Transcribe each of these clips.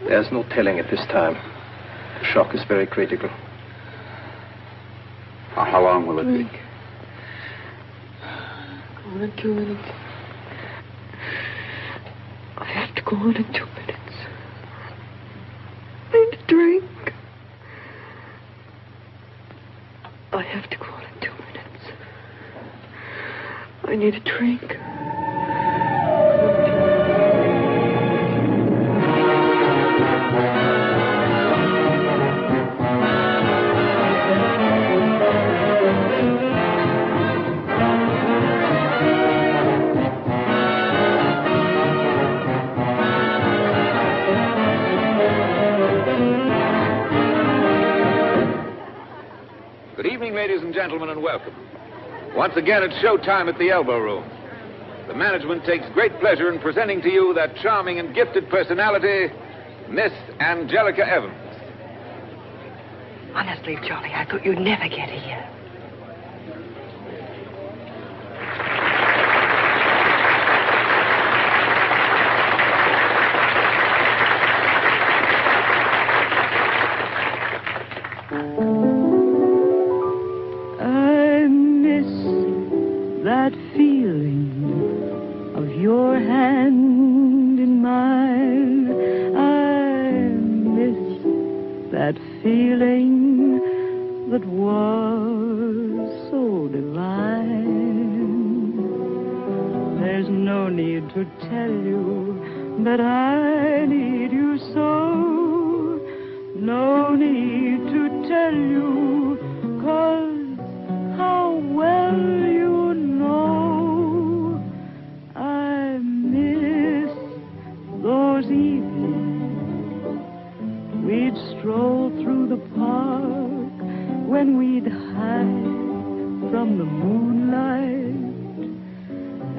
There's no telling at this time. The shock is very critical. How long will it be? Go on in 2 minutes. I have to go on in 2 minutes. I need a drink. I have to go on in 2 minutes. I need a drink. Ladies and gentlemen, and welcome. Once again, it's showtime at the Elbow Room. The management takes great pleasure in presenting to you that charming and gifted personality, Miss Angelica Evans. Honestly, Charlie, I thought you'd never get here. That feeling of your hand in mine, I miss that feeling that was so divine. There's no need to tell you that I need you so. No need to tell you, 'cause how well you know I miss those evenings we'd stroll through the park when we'd hide from the moonlight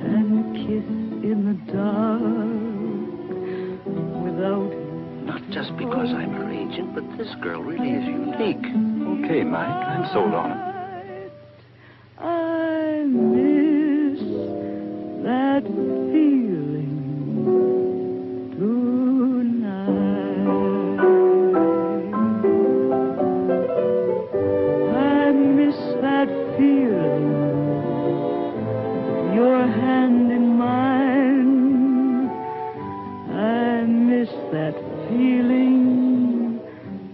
and kiss in the dark without. Not just because I'm her agent, but this girl really is unique. Okay, Mike, I'm sold on it. I miss that feeling tonight. I miss that feeling, your hand in mine. I miss that feeling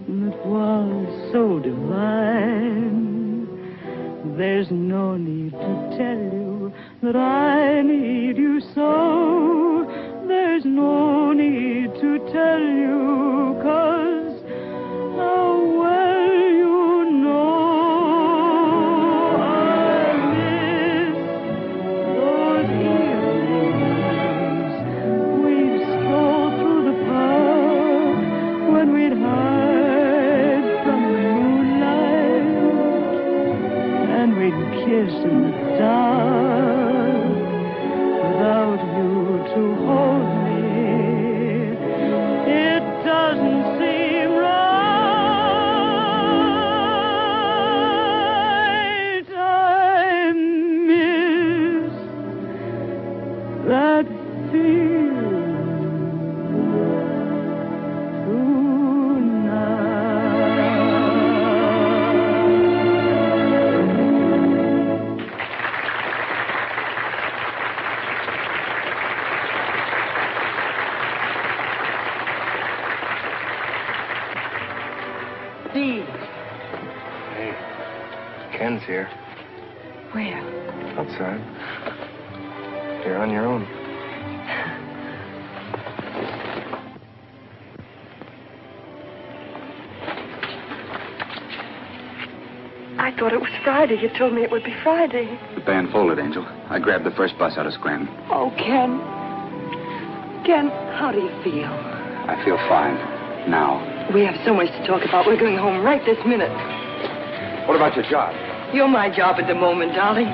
that was so divine. There's no need to tell you that I need you so. There's no need to tell you, 'cause how well you know I miss those evenings we'd stroll through the park when we'd hide from the moonlight and we'd kiss in the dark without you to hold me. It doesn't seem right. I miss that feeling Hey, Ken's here. Where? Outside. You're on your own. I thought it was Friday. You told me it would be Friday. The band folded, Angel. I grabbed the first bus out of Scranton. Oh, Ken. Ken, how do you feel? I feel fine. Now. We have so much to talk about. We're going home right this minute. What about your job? You're my job at the moment, darling.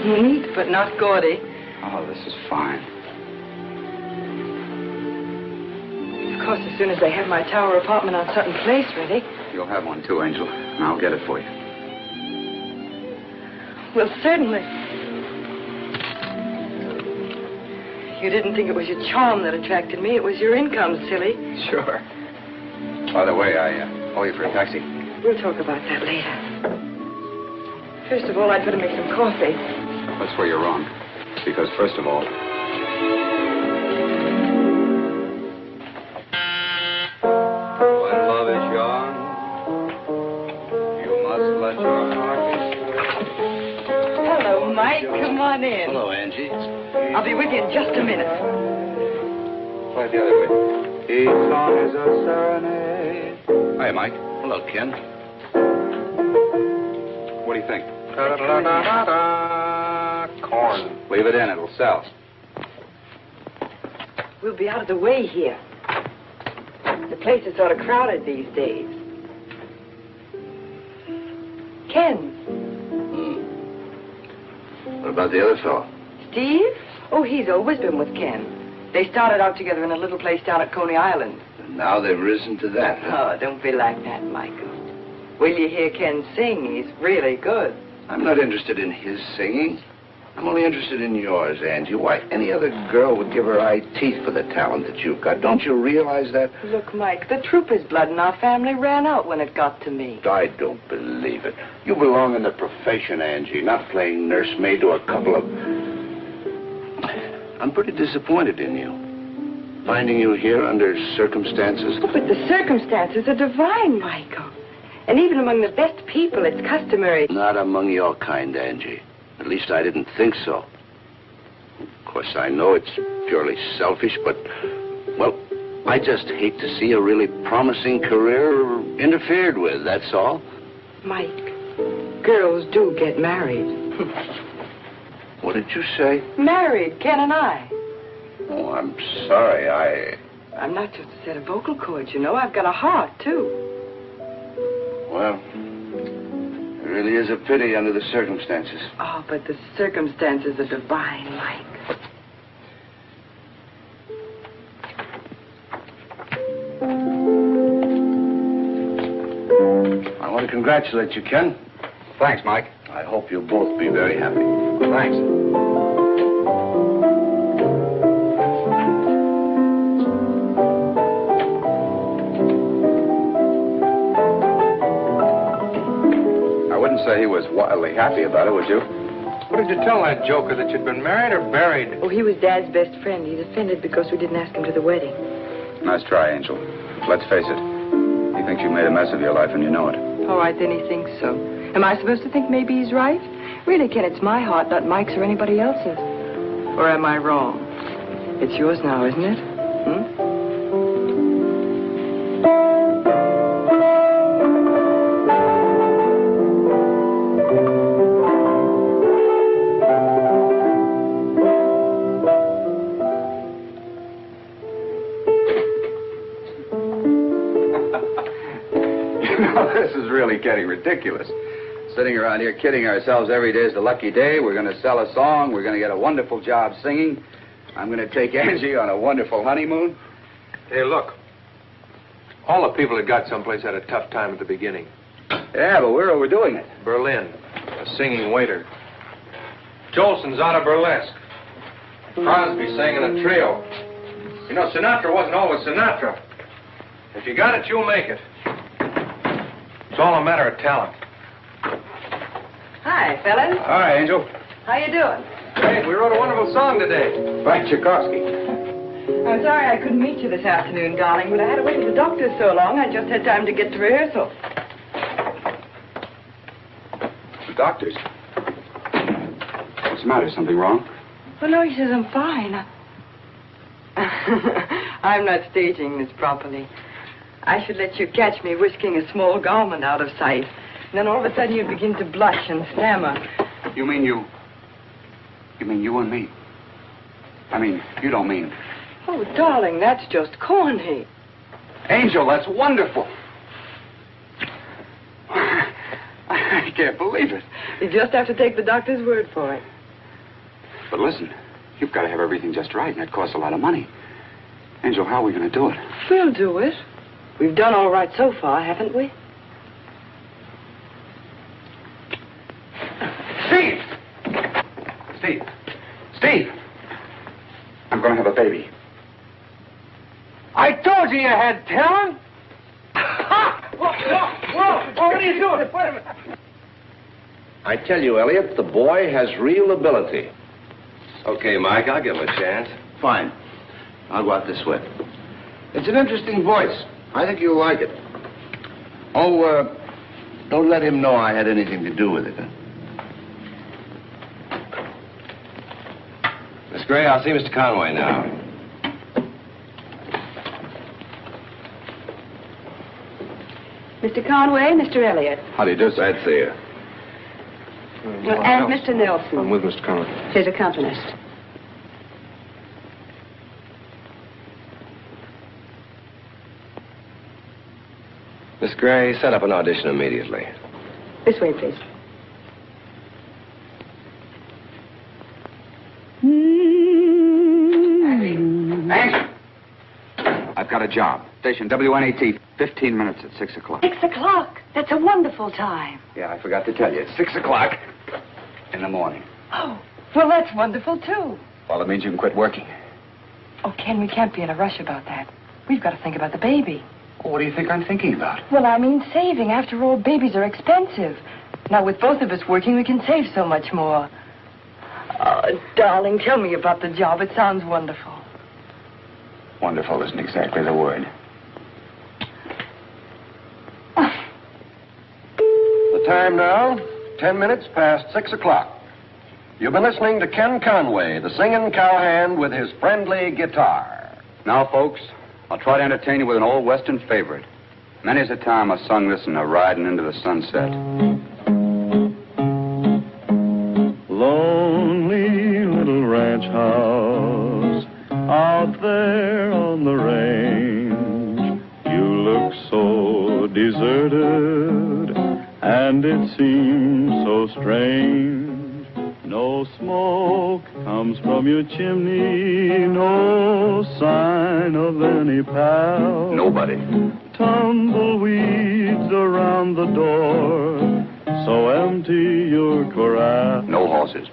Neat, but not gaudy. Oh, this is fine. Of course, as soon as they have my tower apartment on Sutton Place ready. You'll have one too, Angel, and I'll get it for you. Well, certainly. You didn't think it was your charm that attracted me. It was your income, silly. Sure. By the way, I owe you for a taxi. We'll talk about that later. First of all, I'd better make some coffee. That's where you're wrong. Because first of all... when love is young, you must let your heart be free. Hello, Mike. Come on in. Hello, Angie. I'll be with you in just a minute. Try the other way. Each song is a serenade. Hi, Mike. Hello, Ken. What do you think? Corn. Leave it in. It'll sell. We'll be out of the way here. The place is sort of crowded these days. Ken. What about the other fellow? Steve? Oh, he's always been with Ken. They started out together in a little place down at Coney Island. And now they've risen to that. Oh, don't be like that, Michael. Will you hear Ken sing? He's really good. I'm not interested in his singing. I'm only interested in yours, Angie. Why, any other girl would give her eye teeth for the talent that you've got. Don't you realize that? Look, Mike, the trooper's blood in our family ran out when it got to me. I don't believe it. You belong in the profession, Angie, not playing nursemaid to a couple of... I'm pretty disappointed in you. Finding you here under circumstances... Oh, but the circumstances are divine, Michael. And even among the best people, it's customary... Not among your kind, Angie. At least I didn't think so. Of course, I know it's purely selfish, but... Well, I just hate to see a really promising career interfered with, that's all. Mike, girls do get married. What did you say? Married, Ken and I. Oh, I'm sorry, I'm not just a set of vocal cords, you know. I've got a heart, too. Well, it really is a pity under the circumstances. Oh, but the circumstances are divine, Mike. I want to congratulate you, Ken. Thanks, Mike. I hope you'll both be very happy. Thanks. I wouldn't say he was wildly happy about it, would you? What did you tell that joker, that you'd been married or buried? Oh, he was Dad's best friend. He's offended because we didn't ask him to the wedding. Nice try, Angel. Let's face it. He thinks you made a mess of your life and you know it. All right, then he thinks so. Am I supposed to think maybe he's right? Really, Ken, it's my heart, not Mike's or anybody else's. Or am I wrong? It's yours now, isn't it? This is really getting ridiculous. Sitting around here kidding ourselves every day is the lucky day. We're going to sell a song. We're going to get a wonderful job singing. I'm going to take Angie on a wonderful honeymoon. Hey, look. All the people that got someplace had a tough time at the beginning. Yeah, but we're overdoing it. Berlin, a singing waiter. Jolson's out of burlesque. Crosby sang in a trio. You know, Sinatra wasn't always Sinatra. If you got it, you'll make it. It's all a matter of talent. Hi, fellas. Hi, Angel. How you doing? Hey, we wrote a wonderful song today. Frank Tchaikovsky. I'm sorry I couldn't meet you this afternoon, darling, but I had to wait at the doctor's so long, I just had time to get to rehearsal. The doctor's? What's the matter? Something wrong? Well, no, he says I'm fine. I'm not staging this properly. I should let you catch me whisking a small garment out of sight. And then all of a sudden you'd begin to blush and stammer. You mean you and me? I mean, you don't mean... Oh, darling, that's just corny. Angel, that's wonderful. I can't believe it. You just have to take the doctor's word for it. But listen, you've got to have everything just right, and it costs a lot of money. Angel, how are we going to do it? We'll do it. We've done all right so far, haven't we? Steve! Steve! Steve! I'm going to have a baby. I told you you had talent. Ha! Whoa, whoa, whoa! What are you doing? Wait a minute. I tell you, Elliot, the boy has real ability. Okay, Mike, I'll give him a chance. Fine. I'll go out this way. It's an interesting voice. I think you'll like it. Oh, don't let him know I had anything to do with it, huh? Miss Gray, I'll see Mr. Conway now. Mr. Conway, Mr. Elliott. How do you do, sir? Glad to see you. And Mr. Nelson. I'm with Mr. Conway. His accompanist. Miss Gray, set up an audition immediately. This way, please. Angel! I've got a job. Station WNAT, 15 minutes at 6 o'clock. 6 o'clock. That's a wonderful time. Yeah, I forgot to tell you. It's 6 o'clock in the morning. Oh, well, that's wonderful, too. Well, it means you can quit working. Oh, Ken, we can't be in a rush about that. We've got to think about the baby. Well, what do you think I'm thinking about? Well, I mean saving. After all, babies are expensive. Now, with both of us working, we can save so much more. Oh, darling, tell me about the job. It sounds wonderful. Wonderful isn't exactly the word. The time now, 10 minutes past 6 o'clock. You've been listening to Ken Conway, the singing cowhand with his friendly guitar. Now, folks, I'll try to entertain you with an old Western favorite. Many's the time I sung this in a riding into the sunset. Lonely little ranch house out there on the range. You look so deserted, and it seems so strange. No smoke comes from your chimney, no sign of any pal. Nobody. Tumbleweeds around the door, so empty your corral. No horses.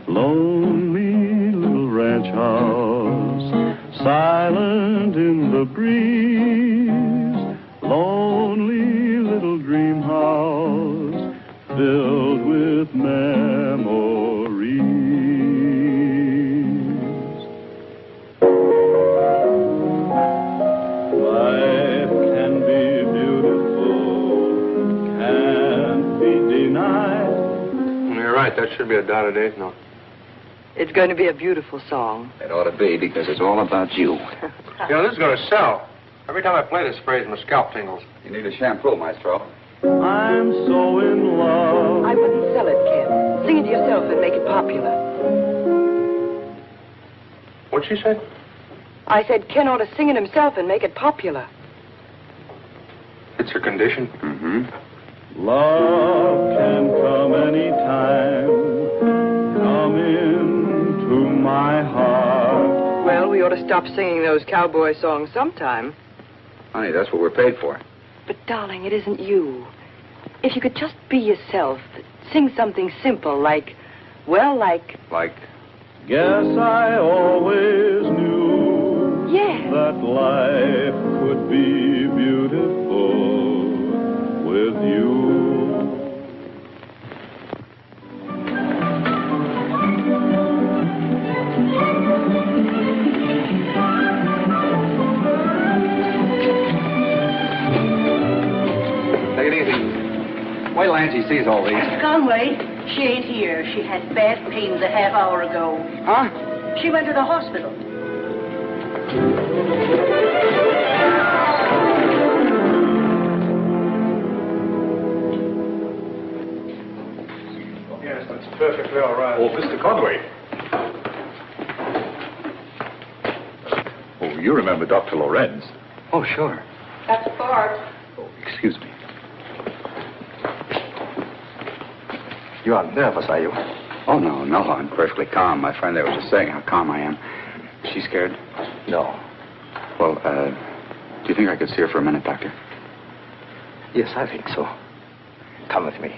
Lonely little ranch house, silent in the breeze. Lonely little dream house, filled with memories. Life can be beautiful, can't be denied. You're right. That should be a dotted eighth note. It's going to be a beautiful song. It ought to be, because it's all about you. You know, this is going to sell. Every time I play this phrase, my scalp tingles. You need a shampoo, Maestro. I'm so in love. I wouldn't sell it, Ken. Sing it yourself and make it popular. What'd she say? I said Ken ought to sing it himself and make it popular. It's her condition. Mm-hmm. Love can come anytime. Come into my heart. Well, we ought to stop singing those cowboy songs sometime. Honey, that's what we're paid for. But, darling, it isn't you. If you could just be yourself, sing something simple like, well, like... Like? Guess I always knew that life could be beautiful with you. Take it easy. Wait till Angie sees all these. Mr. Conway, she ain't here. She had bad pains a half hour ago. Huh? She went to the hospital. Yes, that's perfectly all right. Oh, Mr. Conway. Oh, you remember Dr. Lorenz. Oh, sure. That's Bart. Oh, excuse me. You aren't nervous, are you? Oh, no, I'm perfectly calm. My friend there was just saying how calm I am. Is she scared? No. Well, do you think I could see her for a minute, Doctor? Yes, I think so. Come with me.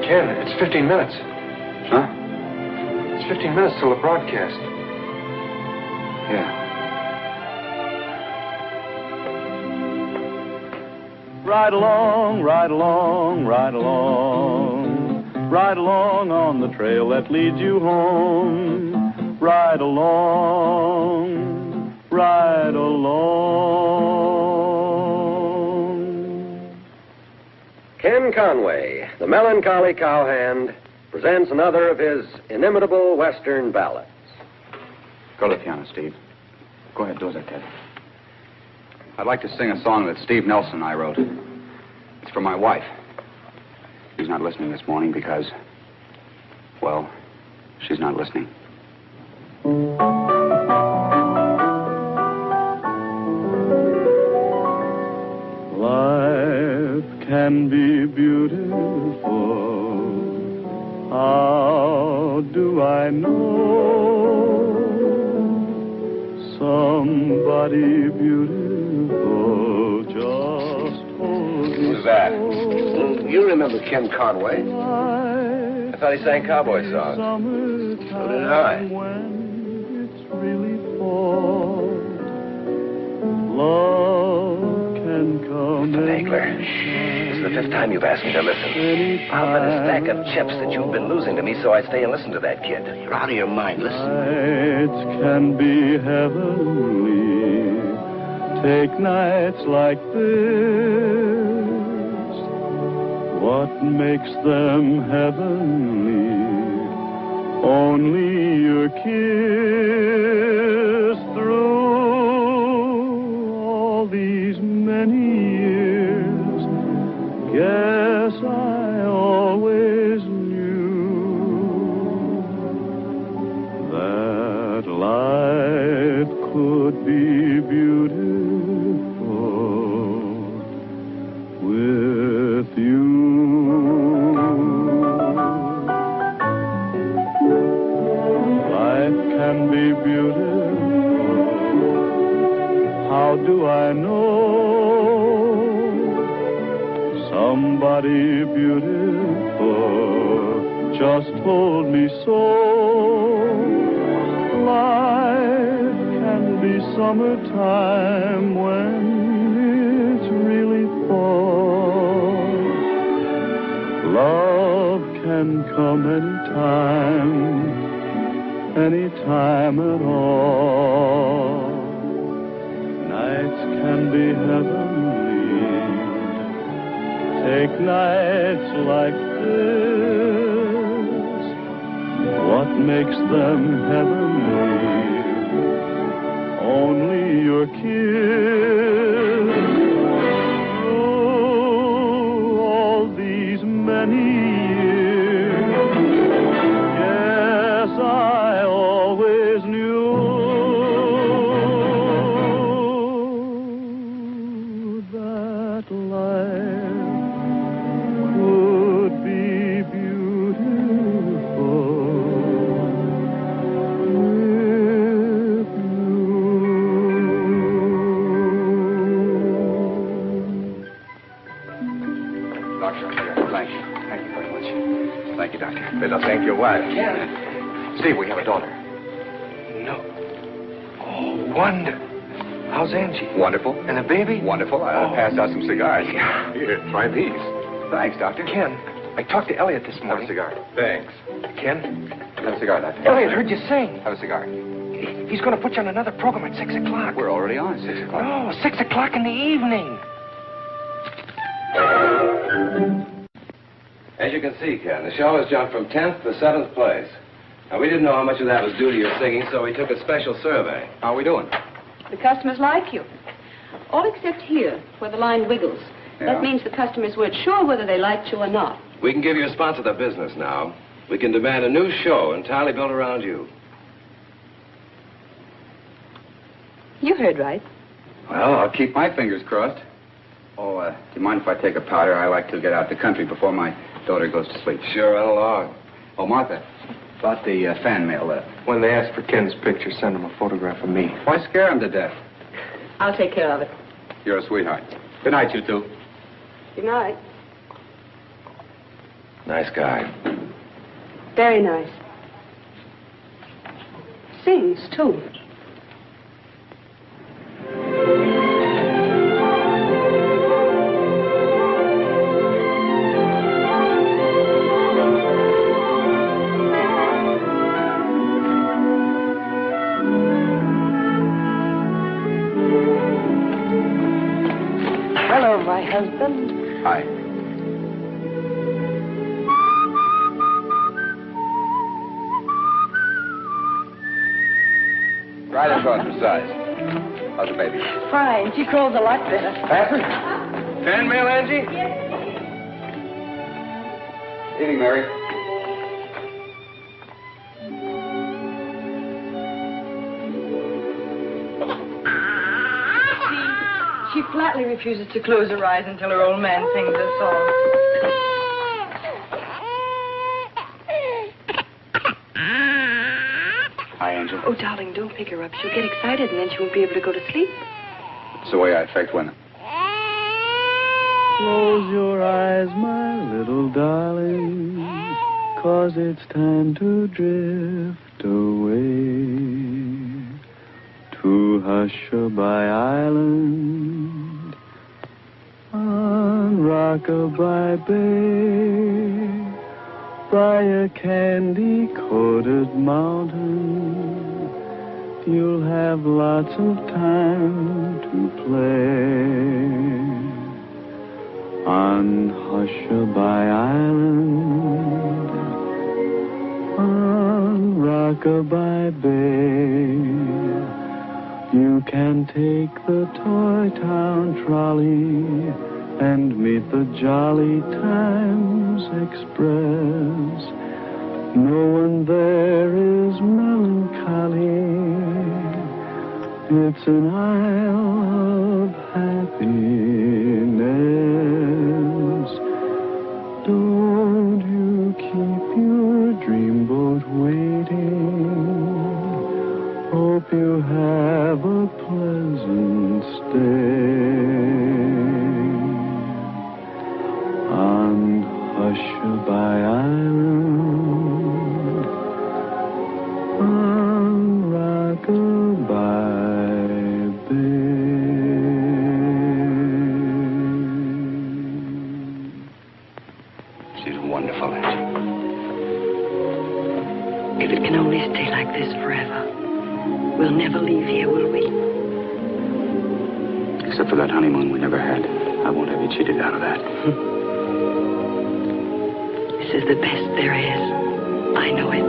Ken, it's 15 minutes. Huh? It's 15 minutes till the broadcast. Yeah. Ride along, ride along, ride along. Ride along on the trail that leads you home. Ride along, ride along. Ken Conway, the melancholy cowhand, presents another of his inimitable Western ballads. Go to the piano, Steve. Go ahead, do as I tell you. I'd like to sing a song that Steve Nelson and I wrote. It's for my wife. She's not listening this morning because, well, she's not listening. Life can be beautiful. How do I know? Somebody beautiful just holds me. Who's that? so. You remember Ken Conway? I thought he sang cowboy songs. So did I. When it's really fall, love can come. Hankler, this is the fifth time you've asked me to listen. I've been a stack of chips that you've been losing to me, so I stay and listen to that kid. You're out of your mind. Listen. Nights can be heavenly. Take nights like this. What makes them heavenly? Only your kiss. Through all these many years, guess I always knew that life could be beautiful with you. Life can be beautiful. How do I know? Somebody beautiful just told me so. Life can be summertime when it's really fall. Love can come anytime at all. Nights can be heavenly. Take nights like this. What makes them heavenly? Only your kiss. Through all these many years, yes, I always knew that life could be beautiful with you. Doctor, thank you. Thank you very much. Thank you, Doctor. Better thank your wife. Steve, we have a daughter. No. Oh, wonderful. How's Angie? Wonderful. And the baby? Wonderful. I'll pass out some cigars. Here, try these. Thanks, Doctor. Ken, I talked to Elliot this Have a morning. cigar. Thanks. Ken, Have a cigar, Doctor. Elliot heard you sing. Have a cigar. He's going to put you on another program at 6 o'clock. We're already on at 6 o'clock. Oh, 6 o'clock in the evening. As you can see, Ken, the show has jumped from 10th to 7th place. Now, we didn't know how much of that was due to your singing, so we took a special survey. How are we doing? The customers like you. All except here, where the line wiggles. Yeah. That means the customers weren't sure whether they liked you or not. We can give you a sponsor of the business now. We can demand a new show entirely built around you. You heard right. Well, I'll keep my fingers crossed. Oh, do you mind if I take a powder? I like to get out the country before my daughter goes to sleep. Sure, run along. Oh, Martha, about the fan mail. When they ask for Ken's picture, send them a photograph of me. Why scare him to death? I'll take care of it. You're a sweetheart. Good night, you two. Good night. Nice guy. Very nice. Sings, too. Hello, my husband. Hi. Right across the size. How's the baby? Fine. She crawls a lot better. Patrick? Fan mail, Angie? Evening, Mary. She flatly refuses to close her eyes until her old man sings a song. Hi, Angel. Oh, darling, don't pick her up. She'll get excited and then she won't be able to go to sleep. It's the way I affect women. Close your eyes, my little darling, 'cause it's time to drift away to Hushabye Island on Rockabye Bay, by a candy-coated mountain. You'll have lots of time to play on Hushabye Island, on Rockabye Bay. You can take the Toy Town trolley and meet the Jolly Times Express. No one there is melancholy. It's an isle of happiness. Don't you keep your dreamboat waiting. Hope you have a pleasant stay on Hushabye Island, on Rockabye Bay. She's wonderful, Angel. If it can only stay like this forever, we'll never leave here, will we? Except for that honeymoon we never had. I won't have you cheated out of that. This is the best there is. I know it.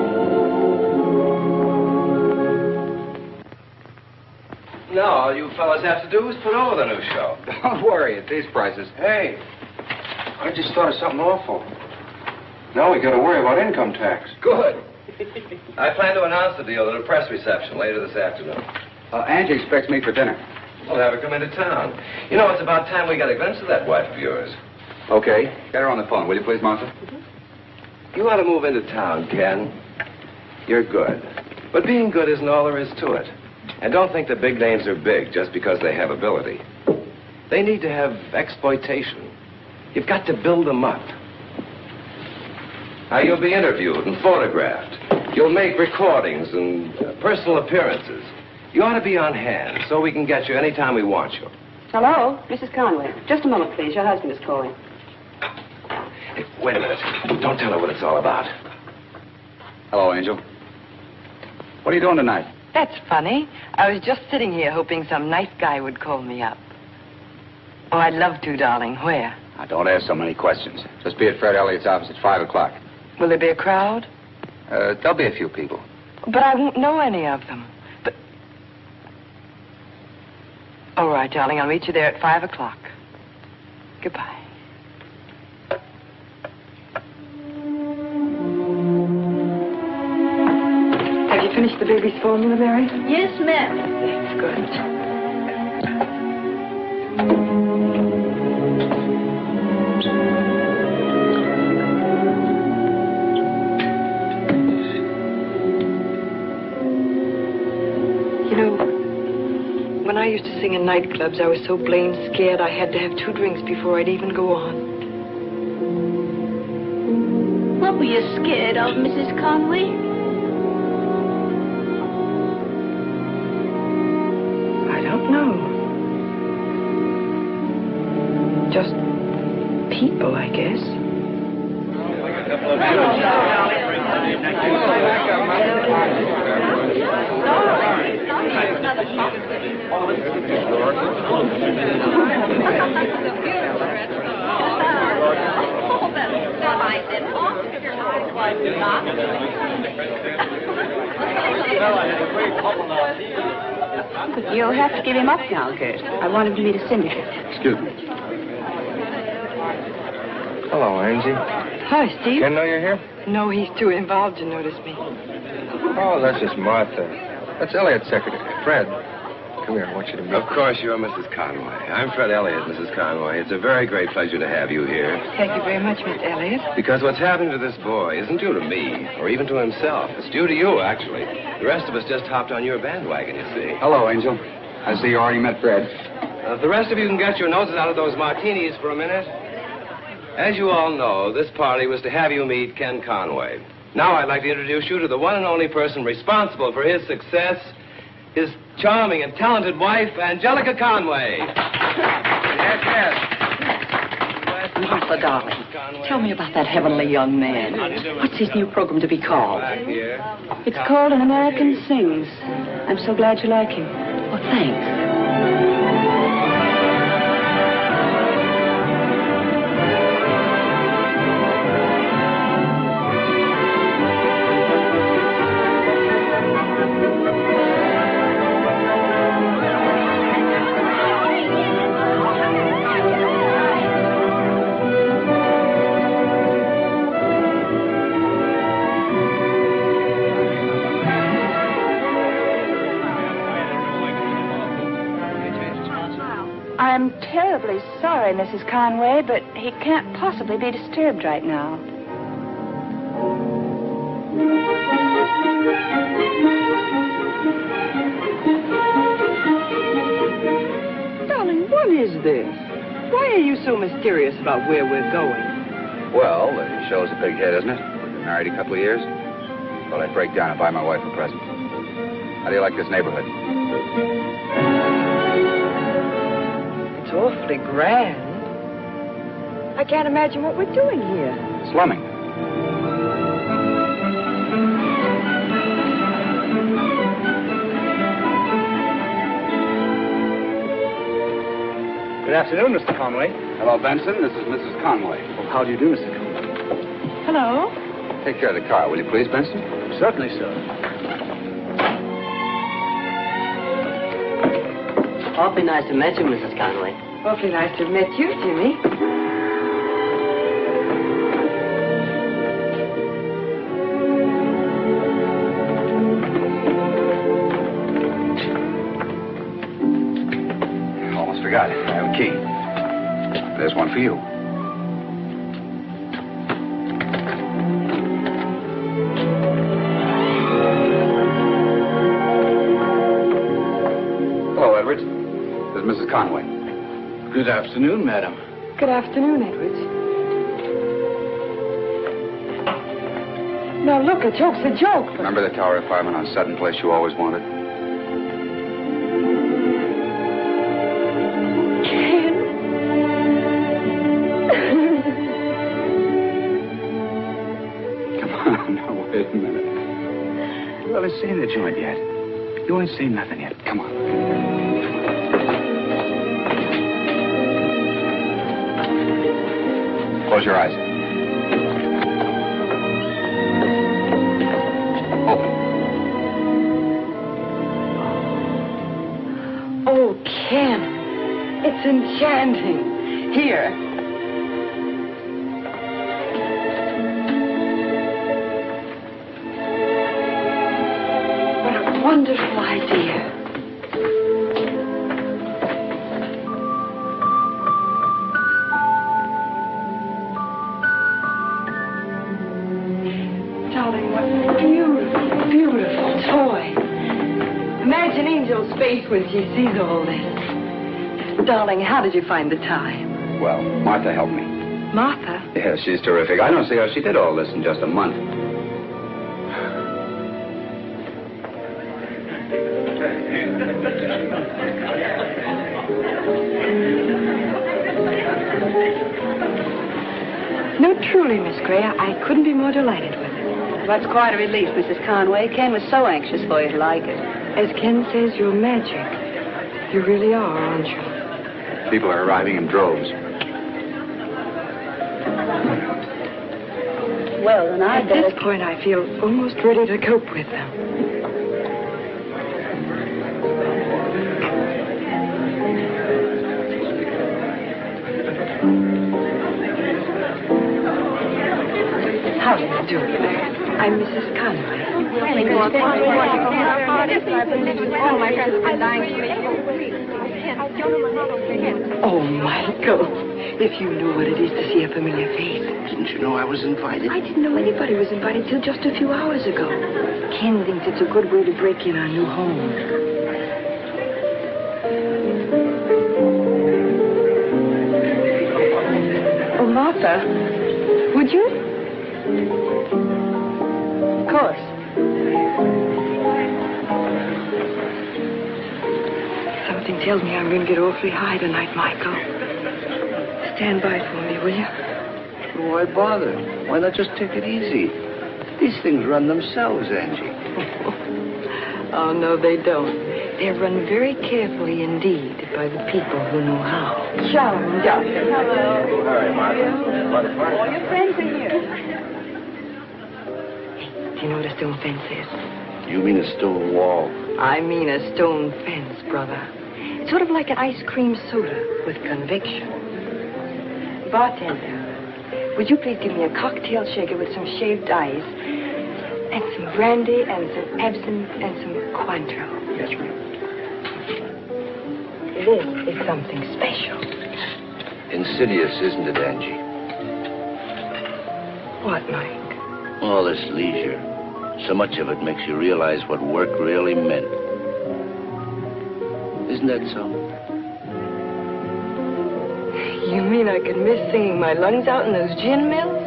No, all you fellas have to do is put over the new show. Don't worry, at these prices. Hey, I just thought of something awful. Now we got to worry about income tax. Good. I plan to announce the deal at a press reception later this afternoon. Angie expects me for dinner. We'll have her come into town. You know, it's about time we got a glimpse of that wife of yours. Okay. Get her on the phone, will you please, Martha? You ought to move into town, Ken. You're good. But being good isn't all there is to it. And don't think the big names are big just because they have ability. They need to have exploitation. You've got to build them up. Now, you'll be interviewed and photographed. You'll make recordings and personal appearances. You ought to be on hand so we can get you anytime we want you. Hello, Mrs. Conway. Just a moment, please. Your husband is calling. Hey, wait a minute. Don't tell her what it's all about. Hello, Angel. What are you doing tonight? That's funny. I was just sitting here hoping some nice guy would call me up. Oh, I'd love to, darling. Where? Now, don't ask so many questions. Just be at Fred Elliott's office at 5 o'clock. Will there be a crowd? There'll be a few people. But I won't know any of them. But... All right. right, darling. I'll meet you there at 5 o'clock. Goodbye. Have you finished the baby's formula, Mary? Yes, ma'am. That's good. You know, when I used to sing in nightclubs, I was so blamed scared I had to have 2 drinks before I'd even go on. What were you scared of, Mrs. Conway? I don't know. Just people, I guess. You'll have to give him up now, Gert. I want him to meet a syndicate. Excuse me. Hello, Angie. Hi, Steve. Ken know you're here? No, he's too involved to notice me. Oh, that's just Martha. That's Elliot's secretary, Fred. Come here, I want you to meet. Of course, you're Mrs. Conway. I'm Fred Elliott, Mrs. Conway. It's a very great pleasure to have you here. Thank you very much, Miss Elliott. Because what's happening to this boy isn't due to me, or even to himself. It's due to you, actually. The rest of us just hopped on your bandwagon, you see. Hello, Angel. I see you already met Fred. If the rest of you can get your noses out of those martinis for a minute. As you all know, this party was to have you meet Ken Conway. Now I'd like to introduce you to the one and only person responsible for his success, his charming and talented wife, Angelica Conway. Yes, yes. Martha, darling, tell me about that heavenly young man. What's his new program to be called? Back here. It's called An American Sings. I'm so glad you like him. Well, thanks. I'm terribly sorry, Mrs. Conway, but he can't possibly be disturbed right now. Darling, what is this? Why are you so mysterious about where we're going? Well, it shows a big head, isn't it? We've been married a couple of years. Thought I'd break down and buy my wife a present. How do you like this neighborhood? It's awfully grand. I can't imagine what we're doing here. Slumming. Good afternoon, Mr. Conway. Hello, Benson. This is Mrs. Conway. Well, how do you do, Mr. Conway? Hello. Take care of the car, will you please, Benson? Certainly, sir. Awfully nice to meet you, Mrs. Conway. Awfully nice to have met you, Jimmy. Almost forgot. I have a key. There's one for you. Hello, Edwards. This is Mrs. Conway. Good afternoon, madam. Good afternoon, Edwards. Now, look, a joke's a joke. But... Remember the tower apartment on Sutton Place you always wanted? Ken. Come on, now, wait a minute. You haven't seen the joint yet. You ain't seen nothing yet. Come on. Close your eyes. Open. Oh, Ken. It's enchanting. Here. What a wonderful idea. Darling, what a beautiful, beautiful toy. Imagine Angel's face when she sees all this. Darling, how did you find the time? Well, Martha helped me. Martha? Yeah, she's terrific. I don't see how she did all this in just a month. No, truly, Miss Gray, I couldn't be more delighted with it. That's quite a relief, Mrs. Conway. Ken was so anxious for you to like it. As Ken says, you're magic. You really are, aren't you? People are arriving in droves. Well, then At this point, I feel almost ready to cope with them. How do you do? I'm Mrs. Conway. All my friends have been dying to meet Oh, Michael, if you knew what it is to see a familiar face. Didn't you know I was invited? I didn't know anybody was invited till just a few hours ago. Ken thinks it's a good way to break in our new home. Oh, Martha, would you? Of course. Something tells me I'm going to get awfully high tonight, Michael. Stand by for me, will you? Why bother? Why not just take it easy? These things run themselves, Angie. Oh, no, they don't. They're run very carefully indeed by the people who know how. Charming, darling. Hello. Hi, Martha. All your friends are here. Do you know what a stone fence is? You mean a stone wall? I mean a stone fence, brother. It's sort of like an ice cream soda with conviction. Bartender, would you please give me a cocktail shaker with some shaved ice and some brandy and some absinthe and some Cointreau? Yes, ma'am. This is something special. Insidious, isn't it, Angie? What, Mike? All this leisure. So much of it makes you realize what work really meant. Isn't that so? You mean I could miss singing my lungs out in those gin mills?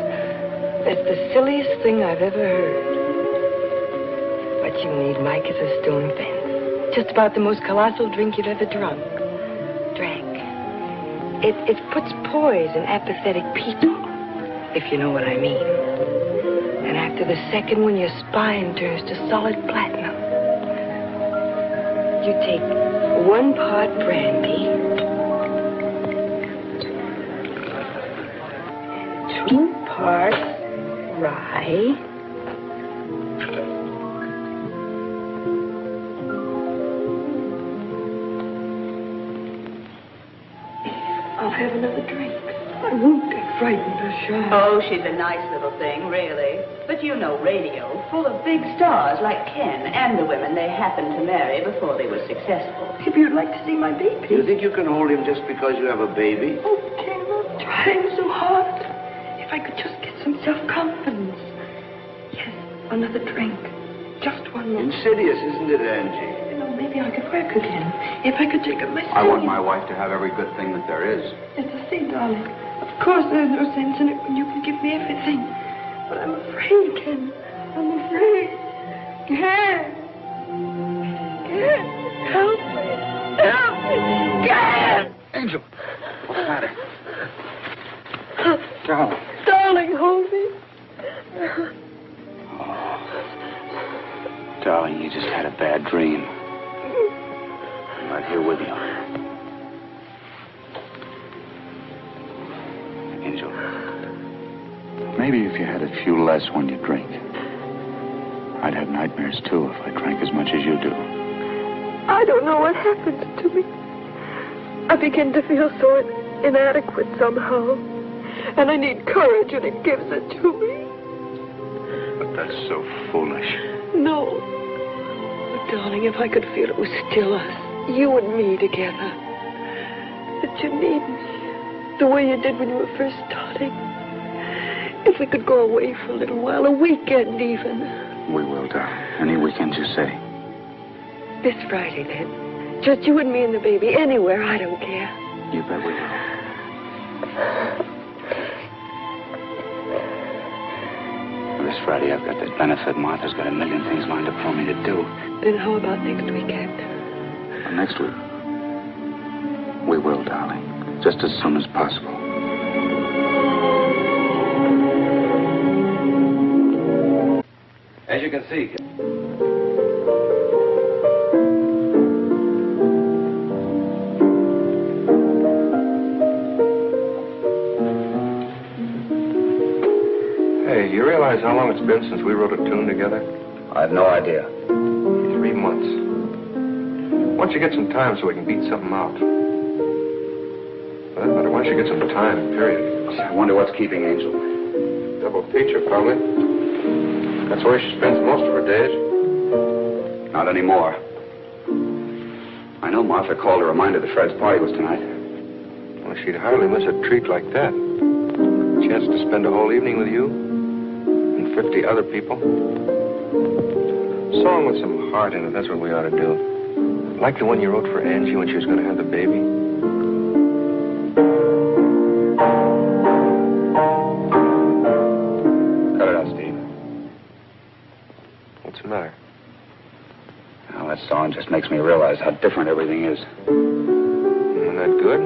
That's the silliest thing I've ever heard. What you need, Mike, is a stone fence. Just about the most colossal drink you've ever drank. It puts poise in apathetic people, if you know what I mean. And after the second one, your spine turns to solid platinum. You take 1 part brandy, 2 parts rye, I'll have another drink. I won't get frightened or shy. Oh, she's a nice little thing, really. But you know radio, full of big stars like Ken and the women they happened to marry before they were successful. If you'd like to see my baby. You think you can hold him just because you have a baby? Oh, Ken, I'm trying so hard. If I could just get some self-confidence. Yes, another drink. Just one more. Insidious, isn't it, Angie? You know, maybe I could work again. If I could take up my I want singing. my wife to have every good thing that there is. Yes, I see, darling. Of course there's no sense in it when you can give me everything. But I'm afraid, Ken. I'm afraid. Ken! Ken! Help me! Help me! Ken! Angel! What's the matter? Darling. Darling, hold me. Darling, you just had a bad dream. I'm right here with you. Angel, maybe if you had a few less when you drink, I'd have nightmares too if I drank as much as you do. I don't know what happened to me. I I begin to feel so inadequate somehow. And I need courage, and it gives it to me. But that's so foolish. No. Oh, darling, if I could feel it was still us, you and me together. That you need me, the way you did when you were first starting. If we could go away for a little while, a weekend even. We will, darling. Any weekend you say. This Friday, then. Just you and me and the baby. Anywhere, I don't care. You bet we will. This Friday, I've got that benefit. Martha's got a million things lined up for me to do. Then how about next weekend? Well, next week. We will, darling. Just as soon as possible. As you can see... Hey, you realize how long it's been since we wrote a tune together? I have no idea. 3 months. Why don't you get some time so we can beat something out? For that matter, why don't you get some time, period? I wonder what's keeping Angel. Double feature, probably. That's where she spends most of her days. Not anymore. I know Martha called to remind her that Fred's party was tonight. Well, she'd hardly miss a treat like that. A chance to spend a whole evening with you and 50 other people. A song with some heart in it, that's what we ought to do. Like the one you wrote for Angie when she was going to have the baby. Cut it out, Steve. What's the matter? Well, that song just makes me realize how different everything is. Isn't that good?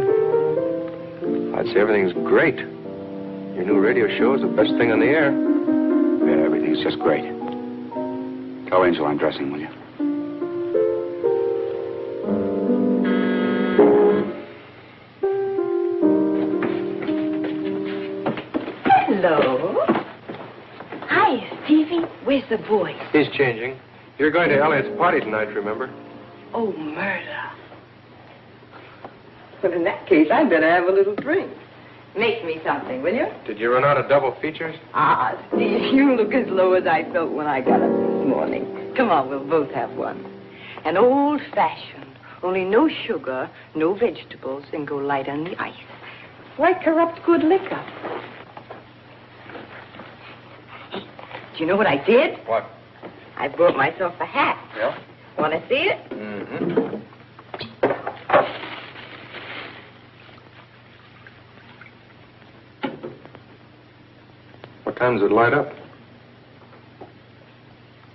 I'd say everything's great. Your new radio show is the best thing on the air. Yeah, everything's just great. Tell Angel I'm dressing, will you? Hello. Hi, Stevie. Where's the boy? He's changing. You're going to Elliot's party tonight, remember? Oh, murder. Well, in that case, I better have a little drink. Make me something, will you? Did you run out of double features? Ah, Steve, you look as low as I felt when I got up this morning. Come on, we'll both have one. An old-fashioned, only no sugar, no vegetables, and go light on the ice. Why corrupt good liquor? Hey, do you know what I did? What? I bought myself a hat. Yeah? Want to see it? Mm-hmm. What time does it light up?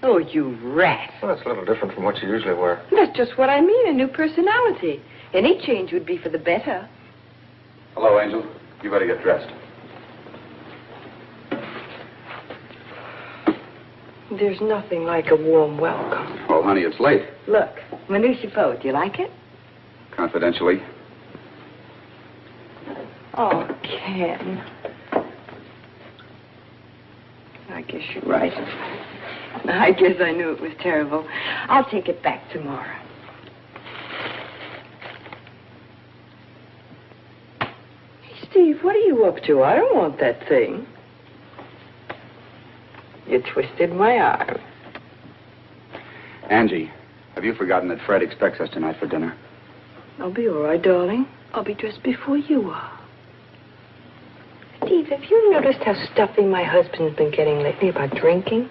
Oh, you rat. Well, that's a little different from what you usually wear. That's just what I mean, a new personality. Any change would be for the better. Hello, Angel. You better get dressed. There's nothing like a warm welcome. Oh, honey, it's late. Look, Minutia Poe, do you like it? Confidentially. Oh, Ken. I guess you're right. I guess I knew it was terrible. I'll take it back tomorrow. Hey, Steve, what are you up to? I don't want that thing. You twisted my arm. Angie, have you forgotten that Fred expects us tonight for dinner? I'll be all right, darling. I'll be dressed before you are. Steve, have you noticed how stuffy my husband's been getting lately about drinking?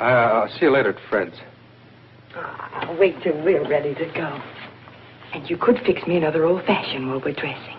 I'll see you later at Fred's. I'll wait till we're ready to go. And you could fix me another old-fashioned while we're dressing.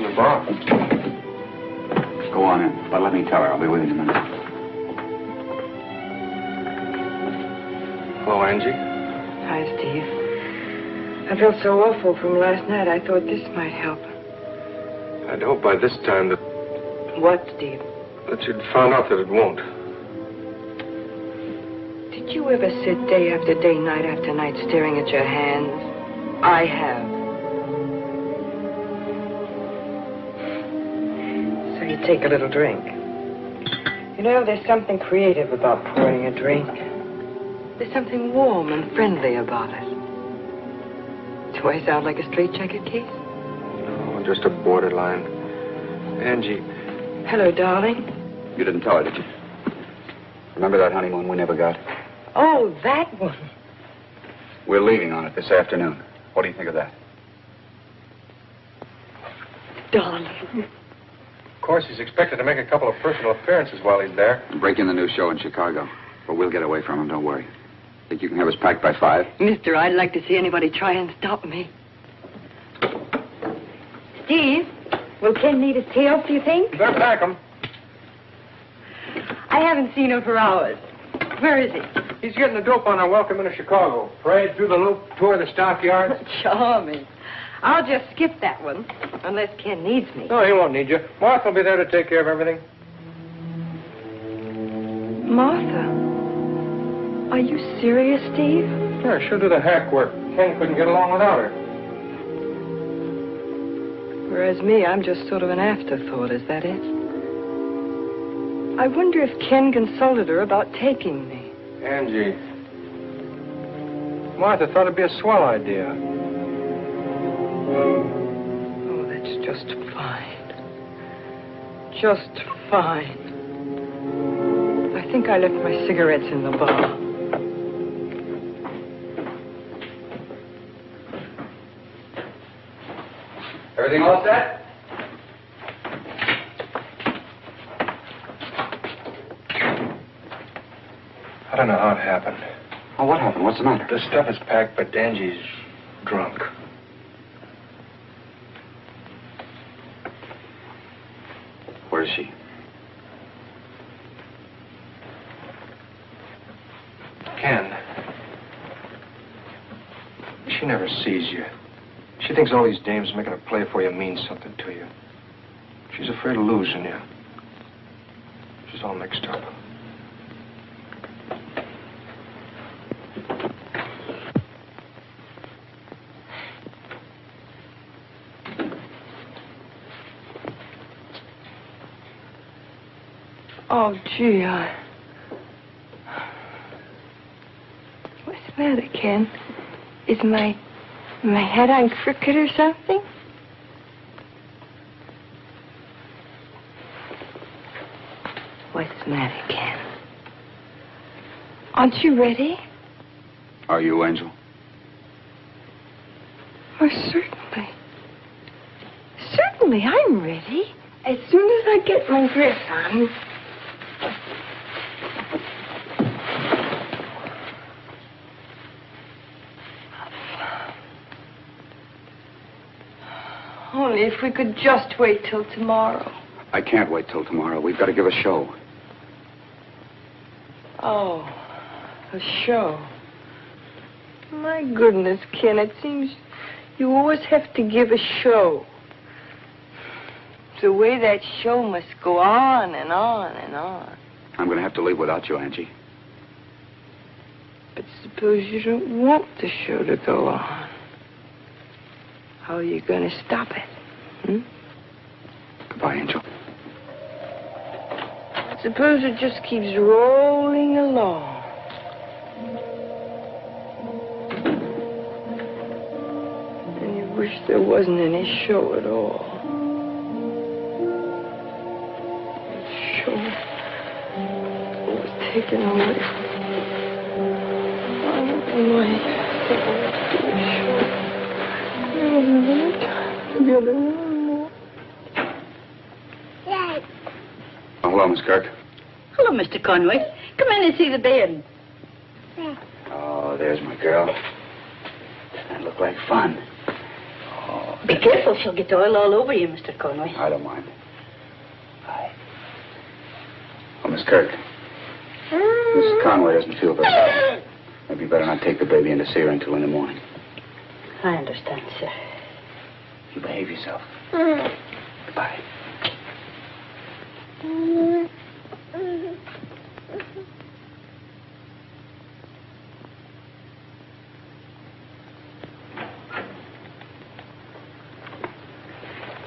the bar. Go on in, but let me tell her. I'll be with you in a minute. Hello, Angie. Hi, Steve. I felt so awful from last night, I thought this might help. I'd hope by this time that What, Steve? you'd found out that it won't. Did you ever sit day after day, night after night, staring at your hands? I have. So you take a little drink. You know, there's something creative about pouring a drink. There's something warm and friendly about it. Do I sound like a straitjacket case? No, just a borderline. Angie. Hello, darling. You didn't tell her, did you? Remember that honeymoon we never got? Oh, that one. We're leaving on it this afternoon. What do you think of that? Darling. Of course, he's expected to make a couple of personal appearances while he's there. I'm breaking the new show in Chicago. But we'll get away from him, don't worry. Think you can have us packed by 5? Mister, I'd like to see anybody try and stop me. Steve, will Ken need his tails, do you think? Better pack him. I haven't seen him for hours. Where is he? He's getting the dope on our welcome into Chicago. Parade through the loop, tour the stockyards. Charming. I'll just skip that one, unless Ken needs me. No, he won't need you. Martha will be there to take care of everything. Martha? Are you serious, Steve? Sure, she'll do the hack work. Ken couldn't get along without her. Whereas me, I'm just sort of an afterthought, is that it? I wonder if Ken consulted her about taking me. Angie. Martha thought it'd be a swell idea. Oh, that's just fine. Just fine. I think I left my cigarettes in the bar. Everything all set? I don't know how it happened. Oh, what happened? What's the matter? The stuff is packed, but Angie's drunk. Where is she? Ken. She never sees you. She thinks all these dames making a play for you means something to you. She's afraid of losing you. She's all mixed up. Oh, gee, What's the matter, Ken? Is my head on crooked or something? What's the matter, Ken? Aren't you ready? Are you, Angel? Oh, certainly. Certainly, I'm ready. As soon as I get my dress on. Only if we could just wait till tomorrow. I can't wait till tomorrow. We've got to give a show. Oh, a show. My goodness, Ken, it seems you always have to give a show. The way that show must go on and on and on. I'm going to have to leave without you, Angie. But suppose you don't want the show to go on. How are you going to stop it? Goodbye, Angel. Suppose it just keeps rolling along. And you wish there wasn't any show at all. Show was taken away. I don't know why. Oh, hello, Miss Kirk. Hello, Mr. Conway. Come in and see the bed. Oh, there's my girl. That looked like fun. Oh, Be careful, she'll get oil all over you, Mr. Conway. I don't mind. Hi. Oh, Miss Kirk. Mrs. Conway doesn't feel very well. Maybe you better not take the baby in to see her until in the morning. I understand, sir. You behave yourself. Goodbye.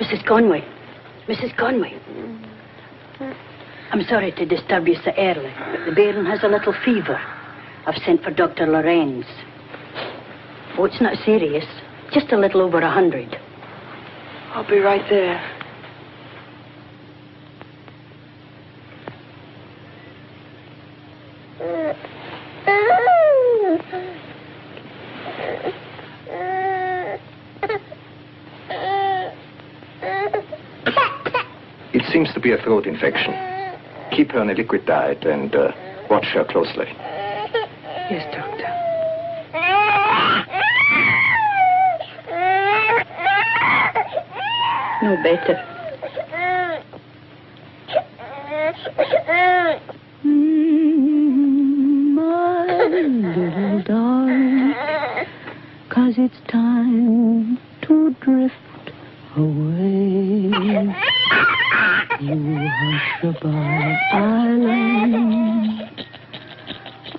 Mrs. Conway. Mrs. Conway. I'm sorry to disturb you so early, but the bairn has a little fever. I've sent for Dr. Lorenz. Oh, it's not serious. Just a little over 100. I'll be right there. It seems to be a throat infection. Keep her on a liquid diet and watch her closely. Yes, Doctor. No better. My little darling, 'cause it's time to drift away. You Hushabye Island,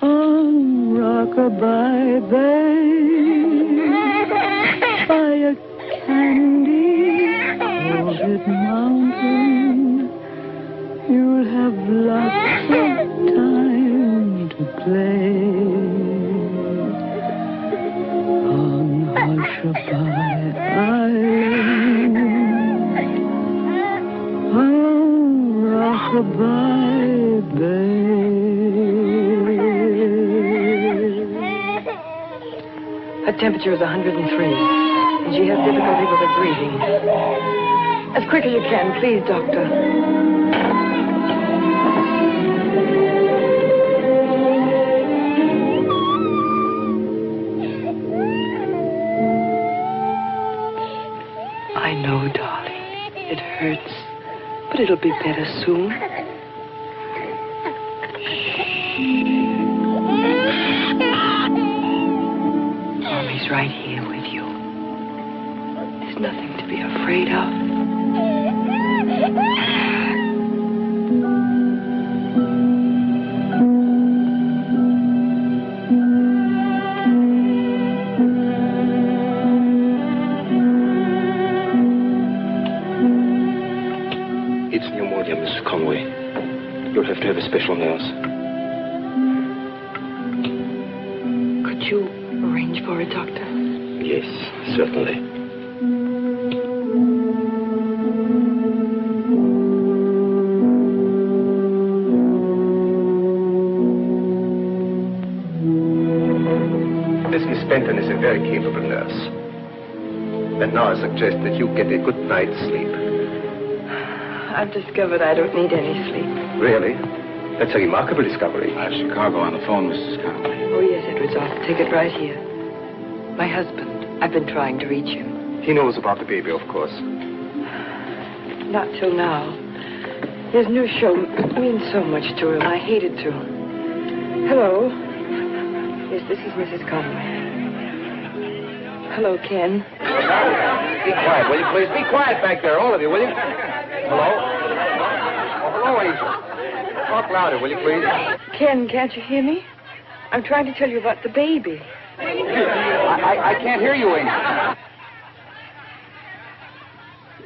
on Rockabye Bay, by a candy-coated mountain, you'll have lots of time to play. On Hushabye Island, Rockabye Bay. Her temperature is 103, and she has difficulty with her breathing. As quick as you can, please, Doctor. I know, darling. It hurts. But it'll be better soon. Mommy's right here with you. There's nothing to be afraid of. It's pneumonia, Mrs. Conway. You'll have to have a special nurse. Could you arrange for a doctor? Yes, certainly. This Miss Benton is a very capable nurse. And now I suggest that you get a good night's sleep. I've discovered I don't need any sleep. Really? That's a remarkable discovery. I have Chicago on the phone, Mrs. Conway. Oh, yes, Edwards. I'll take it right here. My husband. I've been trying to reach him. He knows about the baby, of course. Not till now. His new show means so much to him. I hated to. Hello. Yes, this is Mrs. Conway. Hello, Ken. Be quiet, will you, please? Be quiet back there, all of you, will you? Hello? Oh, hello, Angel. Talk louder, will you, please? Ken, can't you hear me? I'm trying to tell you about the baby. I can't hear you, Angel.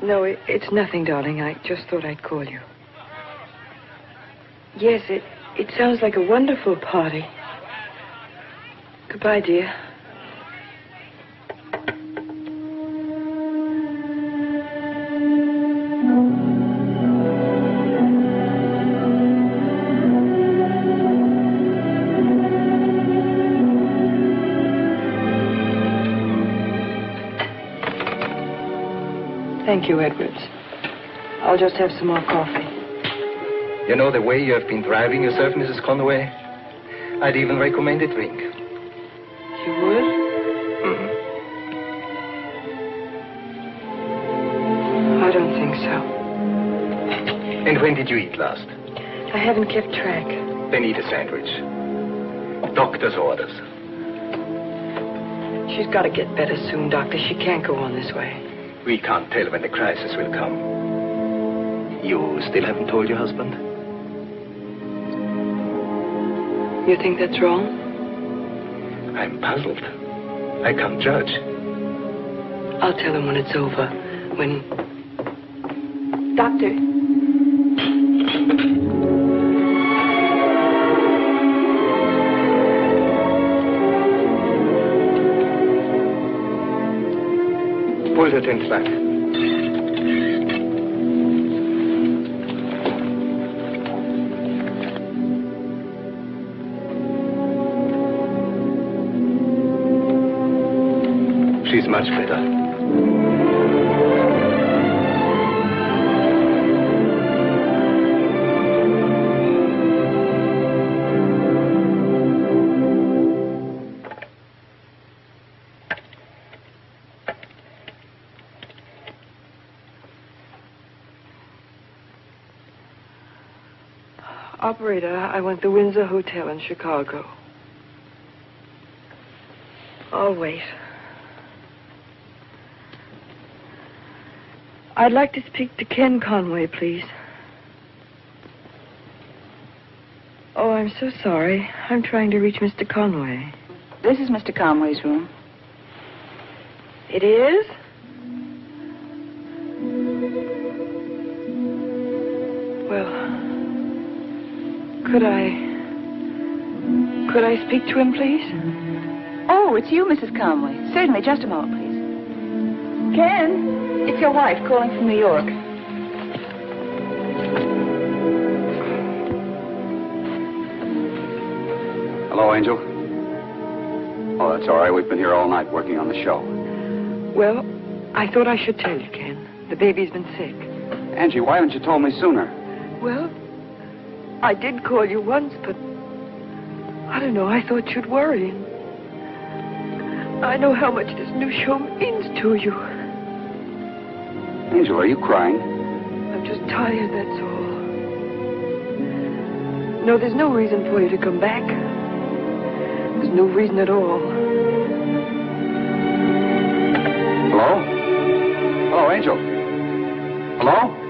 No, it's nothing, darling. I just thought I'd call you. Yes, it sounds like a wonderful party. Goodbye, dear. Thank you, Edwards. I'll just have some more coffee. You know the way you have been driving yourself, Mrs. Conway? I'd even recommend a drink. You would? Mm-hmm. And when did you eat last? I haven't kept track. Then eat a sandwich. Doctor's orders. She's got to get better soon, Doctor. She can't go on this way. We can't tell when the crisis will come. You still haven't told your husband? You think that's wrong? I'm puzzled. I can't judge. I'll tell him when it's over. When... Doctor. Pull the tent back. She's much better. Operator, I want the Windsor Hotel in Chicago. I'll wait. I'd like to speak to Ken Conway, please. Oh, I'm so sorry. I'm trying to reach Mr. Conway. This is Mr. Conway's room. It is? Well, could I speak to him, please? Oh, it's you, Mrs. Conway. Certainly, just a moment, please. Ken, it's your wife calling from New York. Hello, Angel. Oh, that's all right. We've been here all night working on the show. Well, I thought I should tell you, Ken. The baby's been sick. Angie, why haven't you told me sooner? Well, I did call you once, but I don't know. I thought you'd worry. I know how much this new show means to you. Angel, are you crying? I'm just tired, that's all. No, there's no reason for you to come back. There's no reason at all. Hello? Hello, Angel. Hello?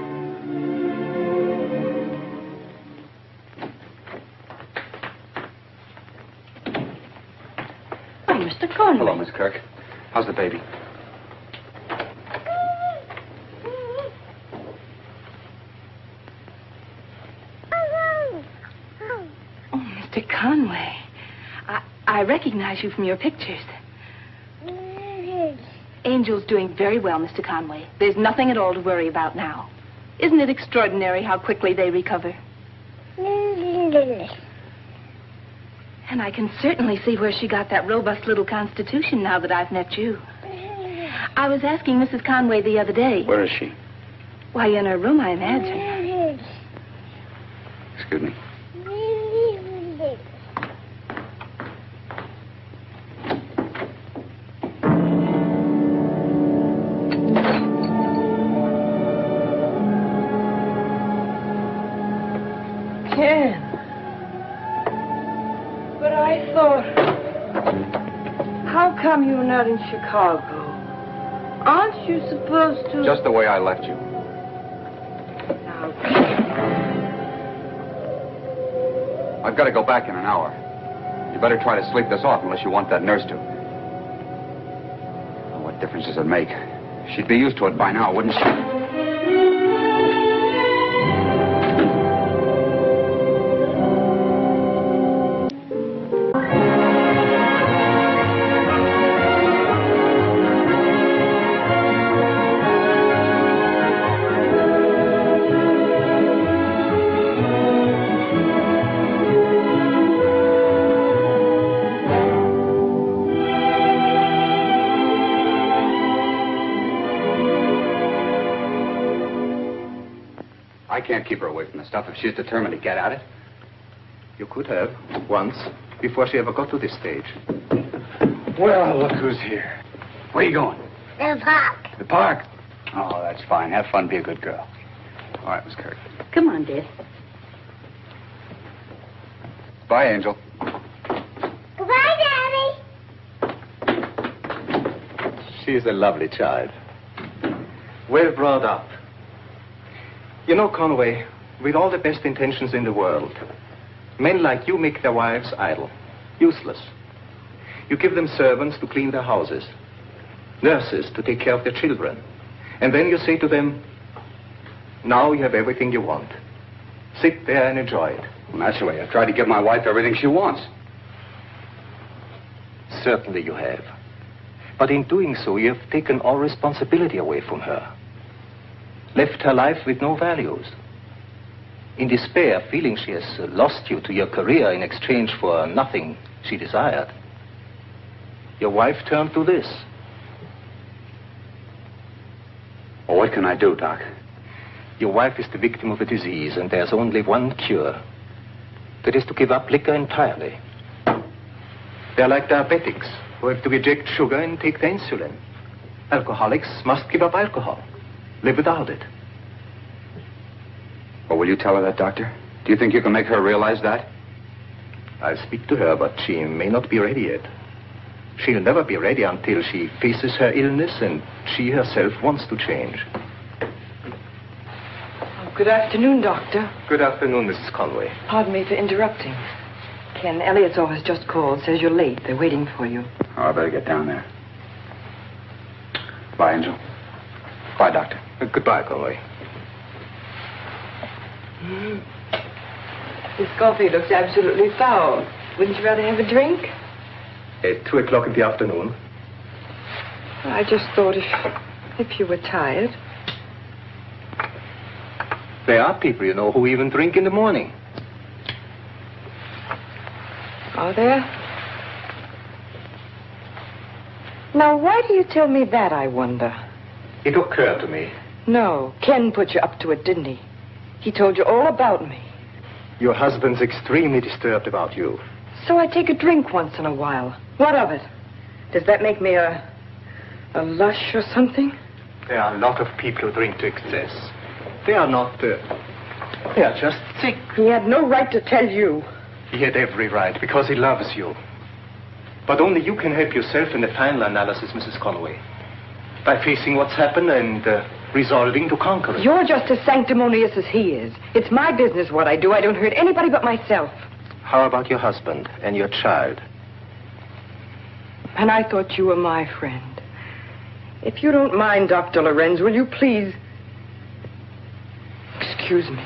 Oh, Mr. Conway. Hello, Miss Kirk. How's the baby? Oh, Mr. Conway. I recognize you from your pictures. Angel's doing very well, Mr. Conway. There's nothing at all to worry about now. Isn't it extraordinary how quickly they recover? And I can certainly see where she got that robust little constitution now that I've met you. I was asking Mrs. Conway the other day. Where is she? Why, in her room, I imagine. Excuse me. Ken. But I thought... How come you're not in Chicago? Aren't you supposed to... Just the way I left you. Now, I've got to go back in an hour. You better try to sleep this off unless you want that nurse to. Oh, what difference does it make? She'd be used to it by now, wouldn't she? I can't keep her away from the stuff if she's determined to get at it. You could have, once, before she ever got to this stage. Well, look who's here. Where are you going? The park. The park? Oh, that's fine. Have fun. Be a good girl. All right, Miss Kirk. Come on, dear. Bye, Angel. Goodbye, Daddy. She's a lovely child. Well brought up. You know, Conway, with all the best intentions in the world, men like you make their wives idle, useless. You give them servants to clean their houses, nurses to take care of their children, and then you say to them, now you have everything you want. Sit there and enjoy it. Well, naturally, I try to give my wife everything she wants. Certainly you have. But in doing so, you have taken all responsibility away from her. Left her life with no values. In despair, feeling she has lost you to your career in exchange for nothing she desired, your wife turned to this. Well, what can I do, Doc? Your wife is the victim of a disease, and there's only one cure. That is to give up liquor entirely. They're like diabetics who have to reject sugar and take the insulin. Alcoholics must give up alcohol, live without it. Well, will you tell her that, Doctor? Do you think you can make her realize that? I'll speak to her, but she may not be ready yet. She'll never be ready until she faces her illness and she herself wants to change. Good afternoon, Doctor. Good afternoon, Mrs. Conway. Pardon me for interrupting. Ken, Elliott's office just called. Says you're late. They're waiting for you. Oh, I better get down there. Bye, Angel. Bye, Doctor. Goodbye, Conway. This coffee looks absolutely foul. Wouldn't you rather have a drink? At 2 o'clock in the afternoon. I just thought if you were tired. There are people, you know, who even drink in the morning. Are there? Now, why do you tell me that, I wonder? It occurred to me. No, Ken put you up to it, didn't he? He told you all about me. Your husband's extremely disturbed about you. So I take a drink once in a while. What of it? Does that make me a lush or something? There are a lot of people who drink to excess. They are not, they are just sick. He had no right to tell you. He had every right, because he loves you. But only you can help yourself in the final analysis, Mrs. Conway. By facing what's happened and resolving to conquer it. You're just as sanctimonious as he is. It's my business what I do. I don't hurt anybody but myself. How about your husband and your child? And I thought you were my friend. If you don't mind, Dr. Lorenz, will you please... Excuse me.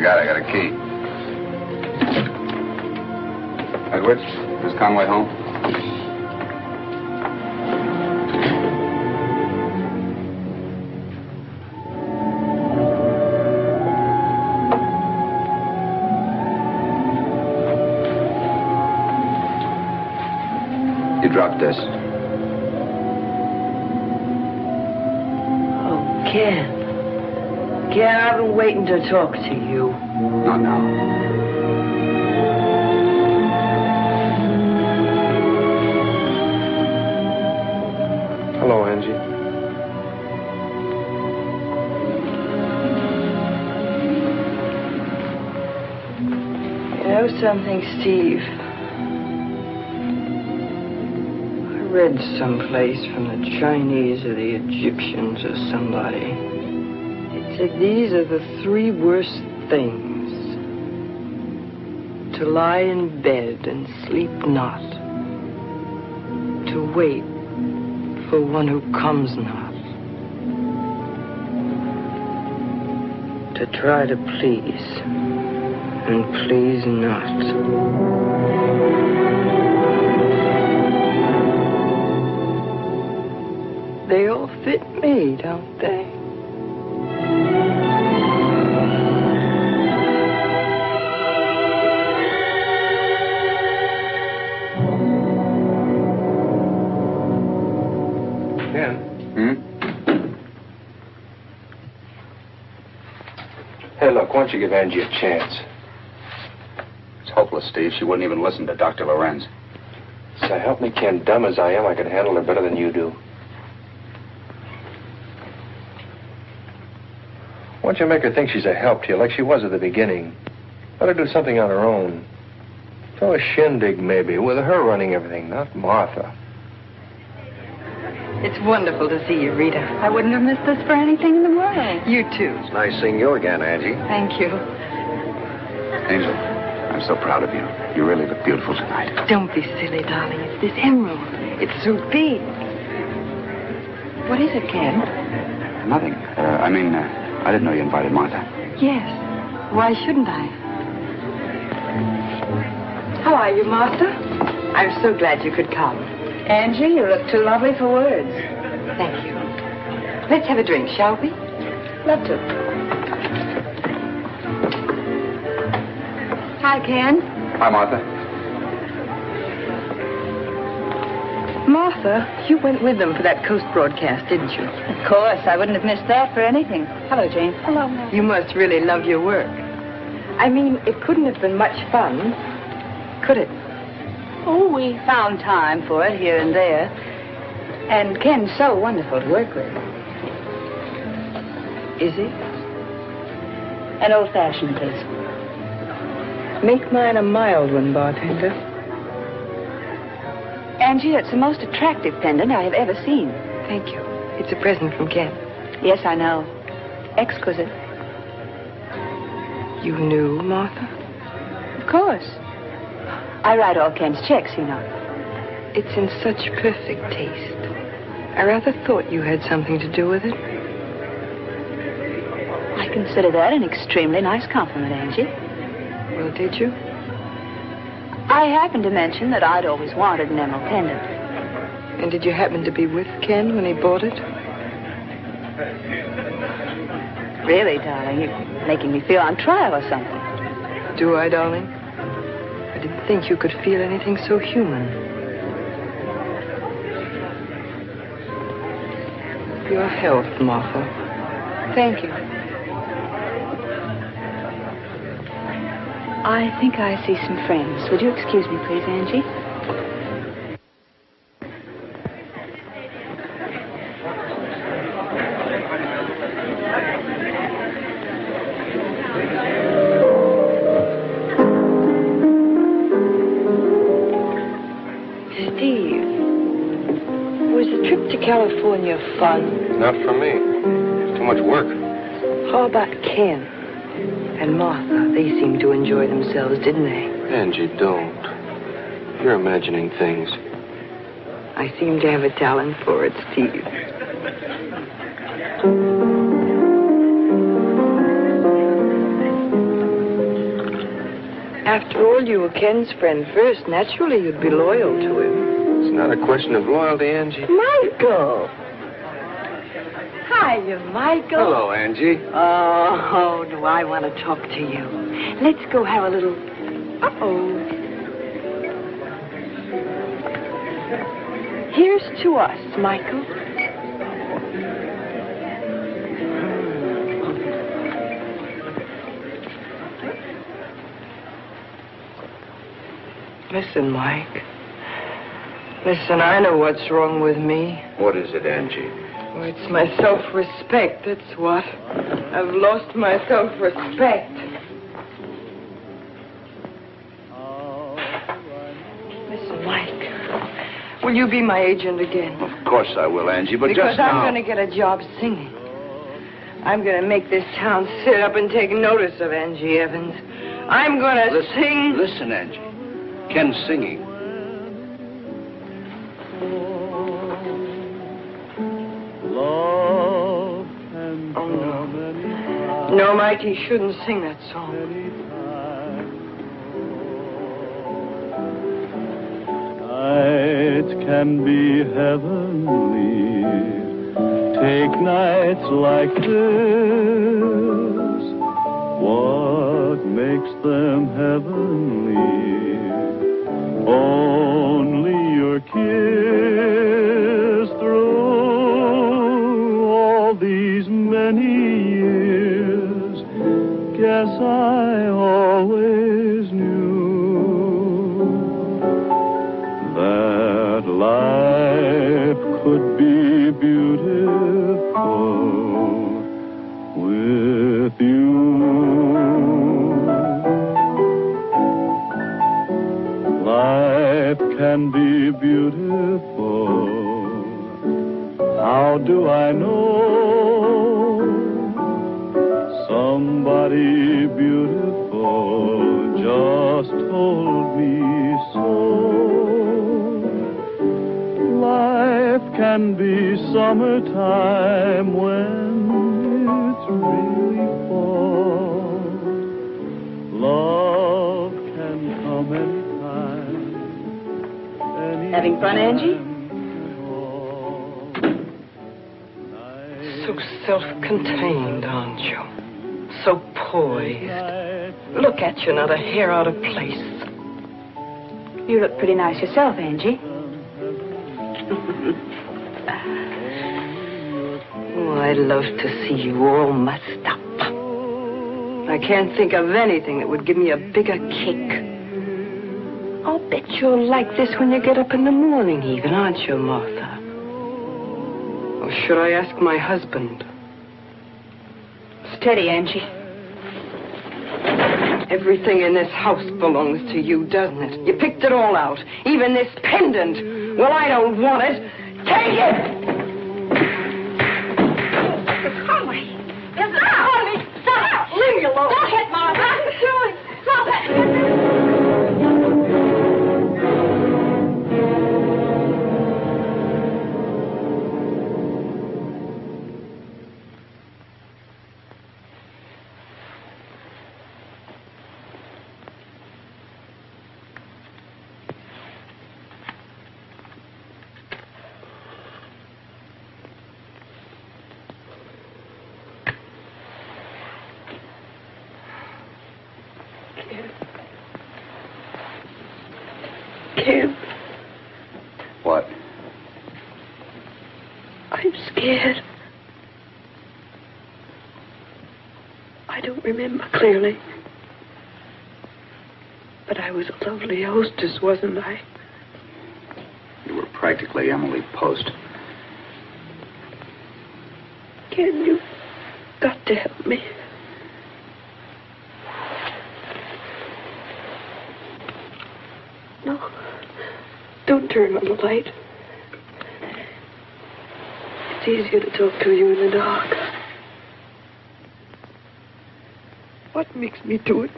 I got a key. Edwards, is Conway home? You dropped this. Oh, Ken. Ken, I've been waiting to talk to you. Not now. Hello, Angie. You know something, Steve? I read someplace from the Chinese or the Egyptians or somebody. It said these are the 3 worst things. To lie in bed and sleep not. To wait for one who comes not. To try to please and please not. They all fit me, don't they? don't you give Angie a chance? It's hopeless, Steve. She wouldn't even listen to Dr. Lorenz. So help me, Ken, dumb as I am, I could handle her better than you do. Why don't you make her think she's a help to you like she was at the beginning? Let her do something on her own. Throw a shindig, maybe, with her running everything, not Martha. It's wonderful to see you, Rita. I wouldn't have missed this for anything in the world. You too. It's nice seeing you again, Angie. Thank you. Angel, I'm so proud of you. You really look beautiful tonight. Don't be silly, darling. It's this emerald. It's so big. What is it, Ken? Nothing. I didn't know you invited Martha. Yes. Why shouldn't I? How are you, Martha? I'm so glad you could come. Angie, you look too lovely for words. Thank you. Let's have a drink, shall we? Love to. Hi, Ken. Hi, Martha. Martha, you went with them for that Coast broadcast, didn't you? Of course, I wouldn't have missed that for anything. Hello, Jane. Hello, Mom. You must really love your work. I mean, it couldn't have been much fun, could it? Oh, we found time for it here and there. And Ken's so wonderful to work with. Is he? An old-fashioned, please. Make mine a mild one, bartender. Angie, it's the most attractive pendant I have ever seen. Thank you. It's a present from Ken. Yes, I know. Exquisite. You knew, Martha? Of course. I write all Ken's checks, you know. It's in such perfect taste. I rather thought you had something to do with it. I consider that an extremely nice compliment, Angie. Well, did you? I happened to mention that I'd always wanted an emerald pendant. And did you happen to be with Ken when he bought it? Really, darling, you're making me feel on trial or something. Do I, darling? I didn't think you could feel anything so human. Your health, Martha. Thank you. I think I see some friends. Would you excuse me, please, Angie? Steve, was the trip to California fun? Not for me. It's too much work. How about Ken and Martha? They seemed to enjoy themselves, didn't they? Angie, don't. You're imagining things. I seem to have a talent for it, Steve. After all, you were Ken's friend first. Naturally, you'd be loyal to him. It's not a question of loyalty, Angie. Michael! Hiya, Michael. Hello, Angie. Oh, do I want to talk to you. Let's go have a little... Uh-oh. Here's to us, Michael. Listen, Mike. Listen, I know what's wrong with me. What is it, Angie? Oh, it's my self-respect, that's what. I've lost my self-respect. Listen, Mike. Will you be my agent again? Of course I will, Angie, but because just now... I'm going to get a job singing. I'm going to make this town sit up and take notice of Angie Evans. I'm going to sing... Listen, Angie. Ken's singing. Love Oh, no. No, Mike, he shouldn't sing that song. Nights can be heavenly. Take nights like this. What makes them heavenly? Only your kiss through all these many years. Guess that life could be beautiful with you. Life can be beautiful. How do I know? Somebody beautiful just told me so. Life can be summertime when it's really fall. Love can come anytime. Having fun, Angie? So self-contained, aren't you? So poised. Look at you, not a hair out of place. You look pretty nice yourself, Angie. Oh, I'd love to see you all mussed up. I can't think of anything that would give me a bigger kick. I'll bet you're like this when you get up in the morning even, aren't you, Martha? Or should I ask my husband? Steady, Angie. Everything in this house belongs to you, doesn't it? You picked it all out. Even this pendant. Well, I don't want it. Take it! Conway! Conway! Stop! Leave me alone! Stop it, Martha! What are you doing? Stop it! Ken. What? I'm scared. I don't remember clearly. But I was a lovely hostess, wasn't I? You were practically Emily Post. Ken, you've got to help me. No. Don't turn on the light. It's easier to talk to you in the dark. What makes me do it?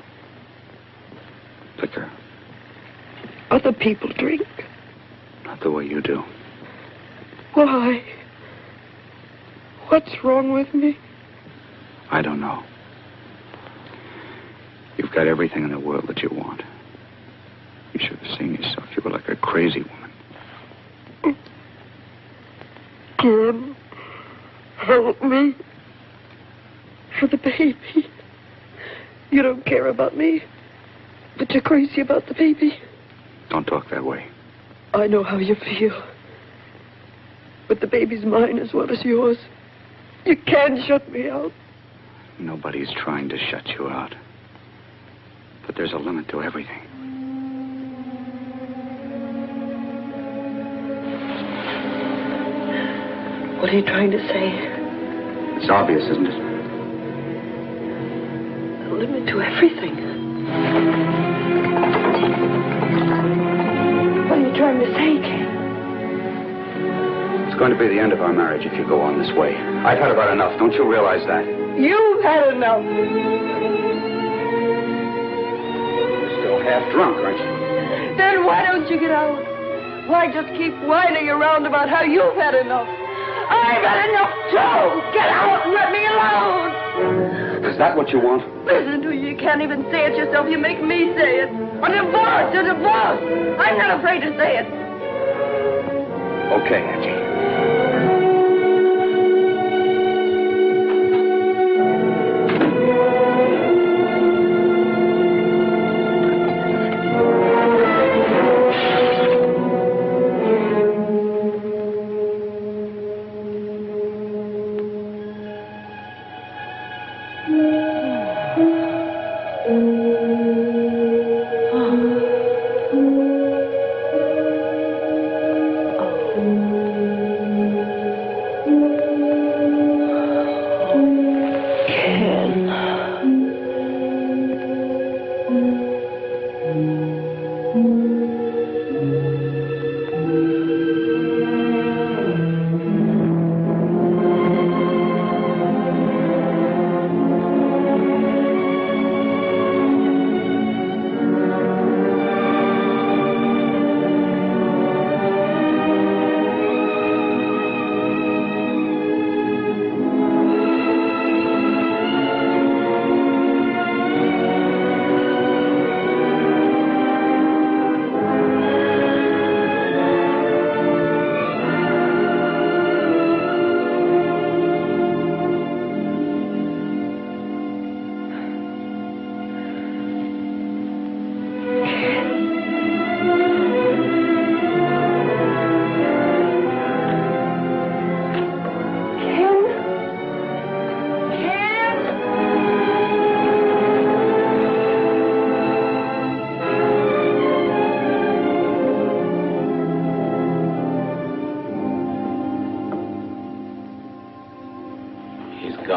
Liquor. Other people drink. Not the way you do. Why? What's wrong with me? I don't know. You've got everything in the world that you want. You should have seen yourself. You were like a crazy woman. Ken, help me. For the baby. You don't care about me, but you're crazy about the baby. Don't talk that way. I know how you feel. But the baby's mine as well as yours. You can't shut me out. Nobody's trying to shut you out. But there's a limit to everything. What are you trying to say? It's obvious, isn't it? A limit to everything. What are you trying to say, Ken? It's going to be the end of our marriage if you go on this way. I've had about enough. Don't you realize that? You've had enough. You're still half drunk, aren't you? Then why don't you get out? Why just keep whining around about how you've had enough? I've had enough too! Get out and let me alone! Is that what you want? Listen to you. You can't even say it yourself. You make me say it. A divorce! A divorce! I'm not afraid to say it. Okay, Angie.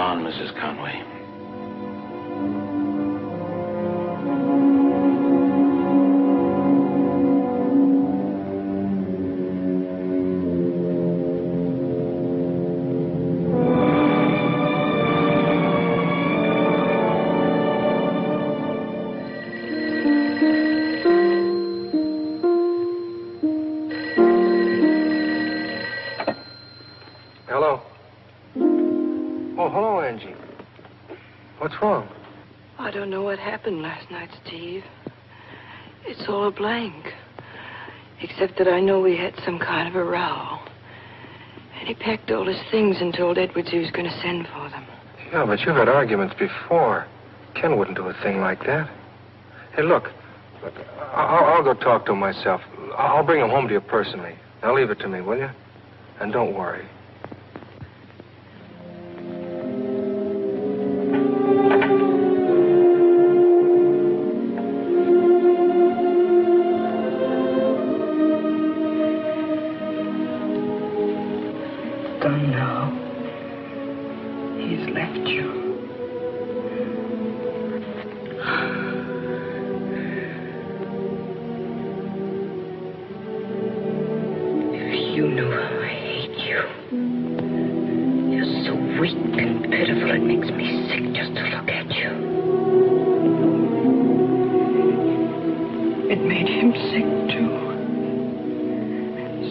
on, Mrs. Conway. Hello. Oh, hello, Angie. What's wrong? I don't know what happened last night, Steve. It's all a blank. Except that I know we had some kind of a row. And he packed all his things and told Edwards he was going to send for them. Yeah, but you've had arguments before. Ken wouldn't do a thing like that. Hey, look. I'll go talk to him myself. I'll bring him home to you personally. Now leave it to me, will you? And don't worry. Don't know. He's left you. If you knew how I hate you. You're so weak and pitiful, it makes me sick just to look at you. It made him sick, too.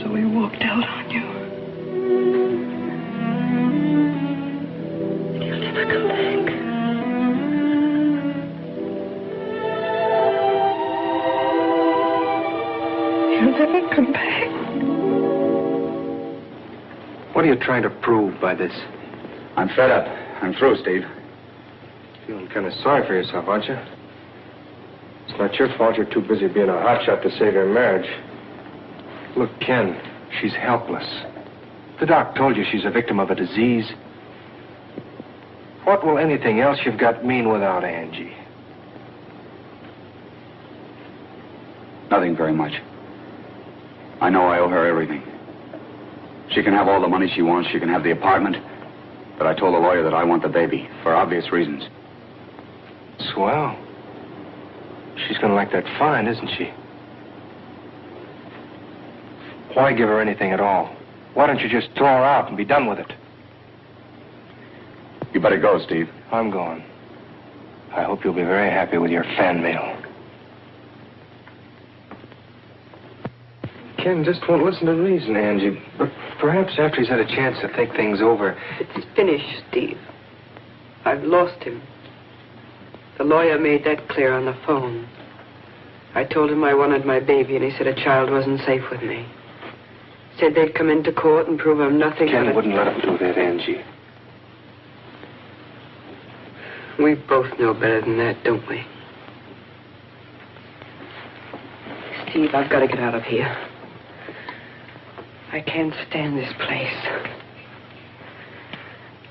So he walked out on you. He'll never come back. He'll never come back. What are you trying to prove by this? I'm fed up. I'm through, Steve. Feeling kind of sorry for yourself, aren't you? It's not your fault you're too busy being a hotshot to save your marriage. Look, Ken, she's helpless. The doc told you she's a victim of a disease. What will anything else you've got mean without Angie? Nothing very much. I know I owe her everything. She can have all the money she wants. She can have the apartment. But I told the lawyer that I want the baby, for obvious reasons. Swell. She's going to like that fine, isn't she? Why give her anything at all? Why don't you just throw her out and be done with it? You better go, Steve. I'm going. I hope you'll be very happy with your fan mail. Ken just won't listen to reason, Angie. But perhaps after he's had a chance to think things over... It's finished, Steve. I've lost him. The lawyer made that clear on the phone. I told him I wanted my baby, and he said a child wasn't safe with me. Said they'd come into court and prove I'm nothing Ken but wouldn't let him do that, Angie. We both know better than that, don't we? Steve, I've got to get out of here. I can't stand this place.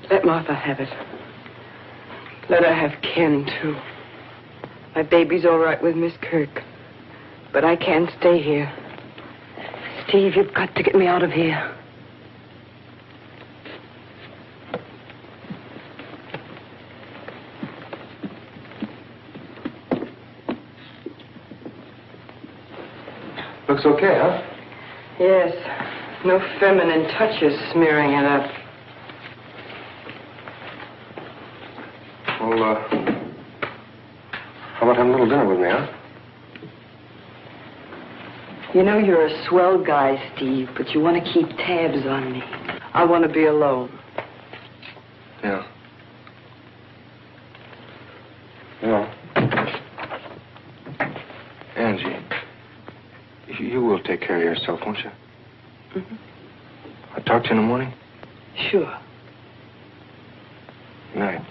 Let Martha have it. Let her have Ken, too. My baby's all right with Miss Kirk. But I can't stay here. Steve, you've got to get me out of here. Looks okay, huh? Yes. No feminine touches smearing it up. Well, how about having a little dinner with me, huh? You know you're a swell guy, Steve, but you want to keep tabs on me. I want to be alone. Yeah. Well, Angie, you will take care of yourself, won't you? Mm-hmm. I'll talk to you in the morning. Sure. Good night.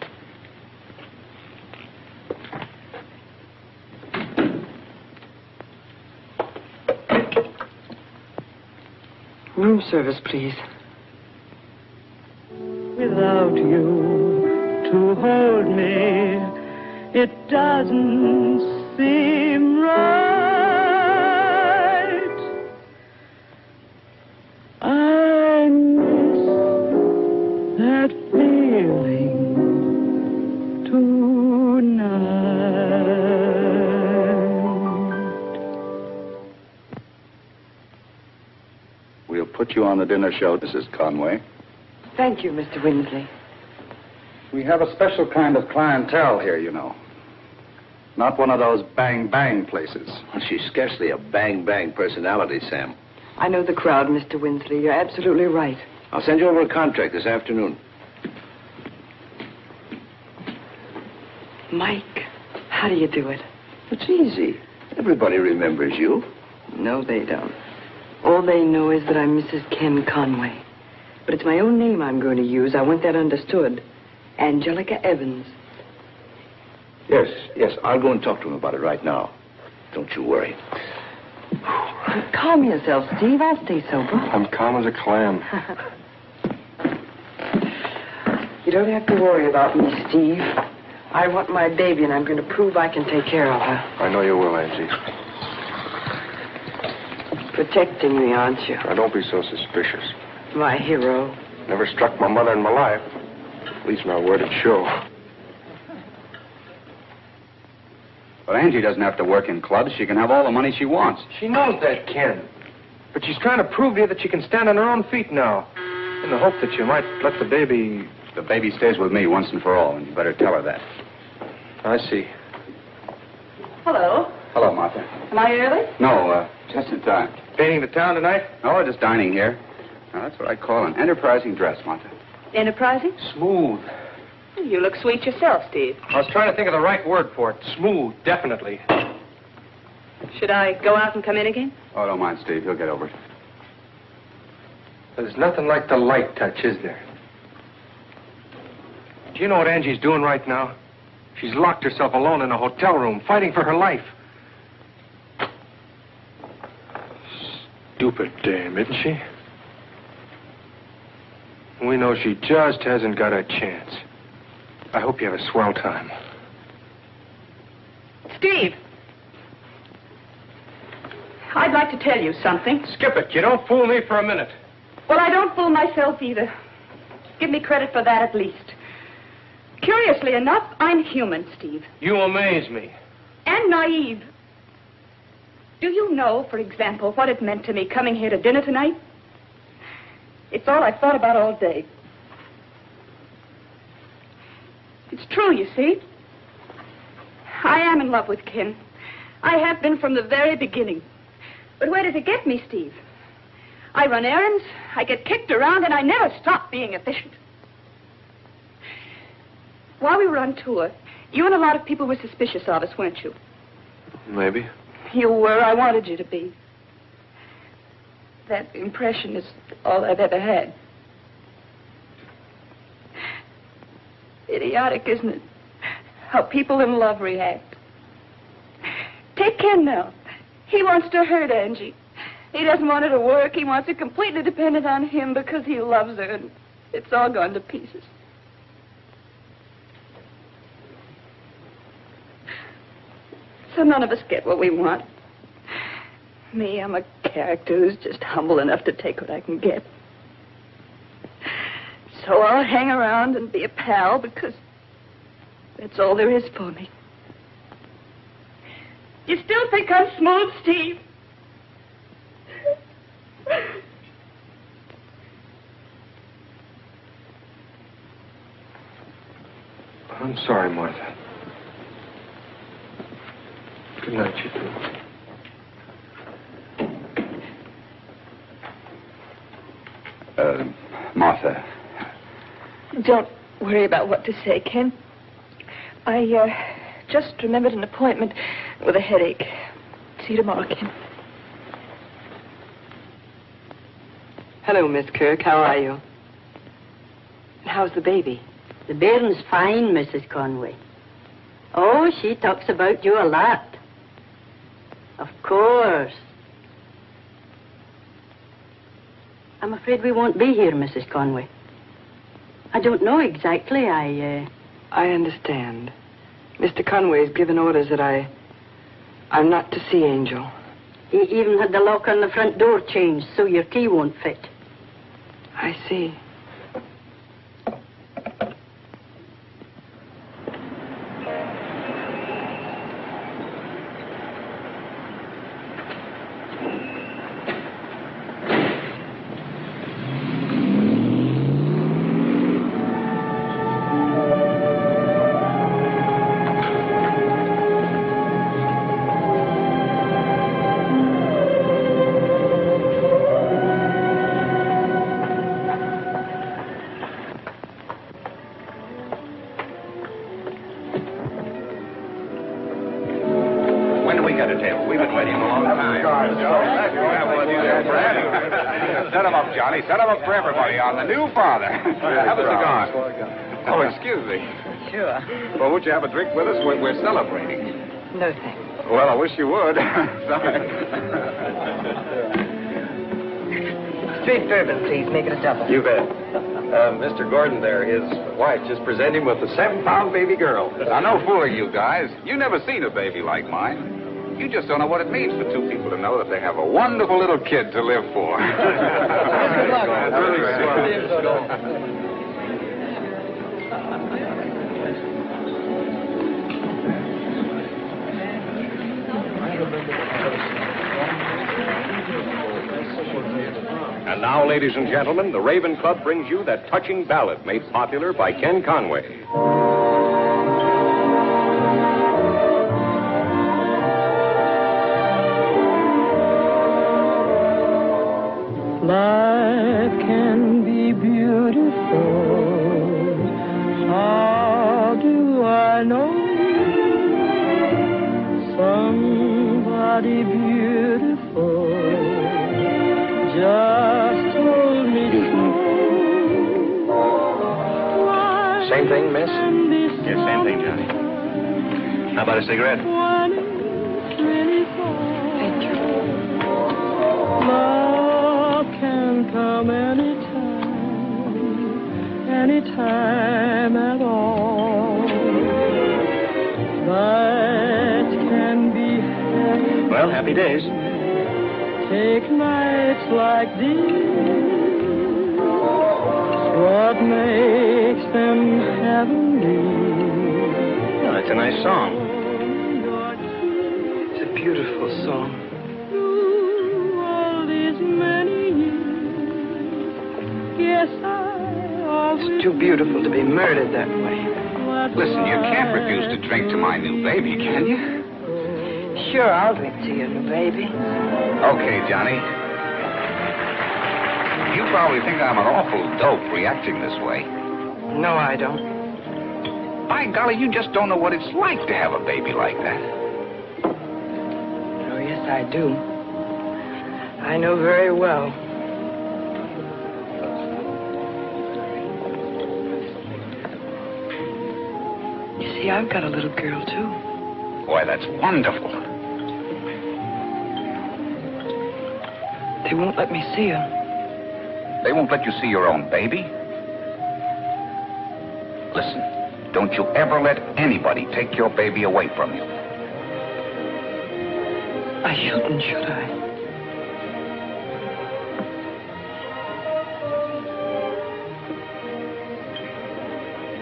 Room service, please. Without you to hold me, it doesn't seem right. I miss that feeling We'll put you on the dinner show, Mrs. Conway. Thank you, Mr. Winsley. We have a special kind of clientele here, you know. Not one of those bang-bang places. Well, she's scarcely a bang-bang personality, Sam. I know the crowd, Mr. Winsley. You're absolutely right. I'll send you over a contract this afternoon. Mike, how do you do it? It's easy. Everybody remembers you. No, they don't. All they know is that I'm Mrs. Ken Conway. But it's my own name I'm going to use. I want that understood. Angelica Evans. Yes, I'll go and talk to him about it right now. Don't you worry. Calm yourself, Steve. I'll stay sober. I'm calm as a clam. You don't have to worry about me, Steve. I want my baby, and I'm going to prove I can take care of her. I know you will, Angie. Protecting me, aren't you? Now, don't be so suspicious. My hero. Never struck my mother in my life. At least not where it'd show. Well, Angie doesn't have to work in clubs. She can have all the money she wants. She knows that, Ken. But she's trying to prove to you that she can stand on her own feet now. In the hope that you might let the baby... The baby stays with me once and for all, and you better tell her that. I see. Hello. Hello, Martha. Am I early? No, just in time. Painting the town tonight? No, we're just dining here. Now, that's what I call an enterprising dress, Martha. Enterprising? Smooth. You look sweet yourself, Steve. I was trying to think of the right word for it. Smooth, definitely. Should I go out and come in again? Oh, don't mind, Steve. He'll get over it. There's nothing like the light touch, is there? Do you know what Angie's doing right now? She's locked herself alone in a hotel room, fighting for her life. Stupid dame, isn't she? We know she just hasn't got a chance. I hope you have a swell time. Steve! I'd like to tell you something. Skip it. You don't fool me for a minute. Well, I don't fool myself either. Give me credit for that at least. Curiously enough, I'm human, Steve. You amaze me. And naive. Do you know, for example, what it meant to me coming here to dinner tonight? It's all I've thought about all day. It's true, you see. I am in love with Ken. I have been from the very beginning. But where does it get me, Steve? I run errands, I get kicked around, and I never stop being efficient. While we were on tour, you and a lot of people were suspicious of us, weren't you? Maybe. You were. I wanted you to be. That impression is all I've ever had. Idiotic, isn't it? How people in love react. Take Ken now. He wants to hurt Angie. He doesn't want her to work. He wants her completely dependent on him because he loves her, and it's all gone to pieces. So none of us get what we want. Me, I'm a character who's just humble enough to take what I can get. So I'll hang around and be a pal because that's all there is for me. You still think I'm smooth, Steve? I'm sorry, Martha. Good night, you two. Martha. Don't worry about what to say, Ken. I just remembered an appointment with a headache. See you tomorrow, Ken. Hello, Miss Kirk. How are you? And how's the baby? The bairn's fine, Mrs. Conway. Oh, she talks about you a lot. Of course. I'm afraid we won't be here, Mrs. Conway. I don't know exactly. I understand. Mr. Conway's given orders that I'm not to see Angel. He even had the lock on the front door changed so your key won't fit. I see. Set him up, Johnny. Set him up for everybody on the new father. Have a cigar. Oh, excuse me. Sure. Well, would you have a drink with us? We're celebrating. No, thanks. Well, I wish you would. Sorry. Straight bourbon, please. Make it a double. You bet. Mr. Gordon there, his wife just presented him with a 7-pound baby girl. Now, no fooling, you guys. You never seen a baby like mine. You just don't know what it means for two people to know that they have a wonderful little kid to live for. Good luck. Really swell. And now, ladies and gentlemen, the Raven Club brings you that touching ballad made popular by Ken Conway. Life can be beautiful. How do I know? Somebody beautiful just told me so. Same thing, miss? Yes, same thing, Johnny. How about a cigarette? Thank you. Love can come anytime at all. Nights can be happy. Well, happy days. Take nights like these. What makes them heavenly? Well, that's a nice song. It's a beautiful song. All these many years, yes, It's too beautiful to be murdered that way. Listen, you can't refuse to drink to my new baby, can you? Sure, I'll drink to you, baby. Okay, Johnny. You probably think I'm an awful dope reacting this way. No, I don't. By golly, you just don't know what it's like to have a baby like that. Oh, yes, I do. I know very well. You see, I've got a little girl, too. Boy, that's wonderful. They won't let me see her. They won't let you see your own baby? Listen, don't you ever let anybody take your baby away from you. I shouldn't, should I?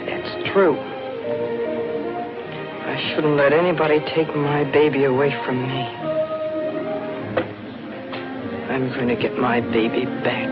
It's true. I shouldn't let anybody take my baby away from me. I'm going to get my baby back.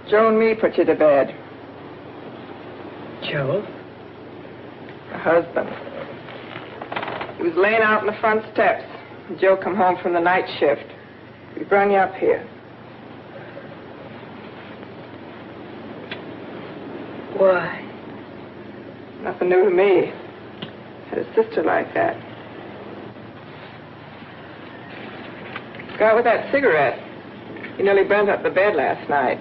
Joe and me put you to bed. Joe? The husband. He was laying out on the front steps. Joe come home from the night shift. We brung you up here. Why? Nothing new to me. Had a sister like that. Got with that cigarette. He nearly burnt up the bed last night.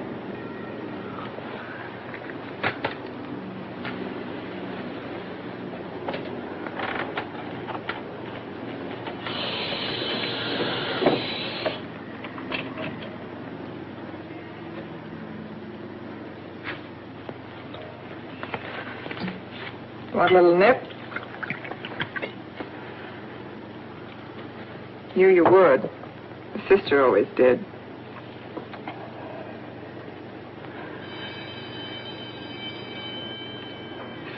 Want a little nip? Knew you would. The sister always did.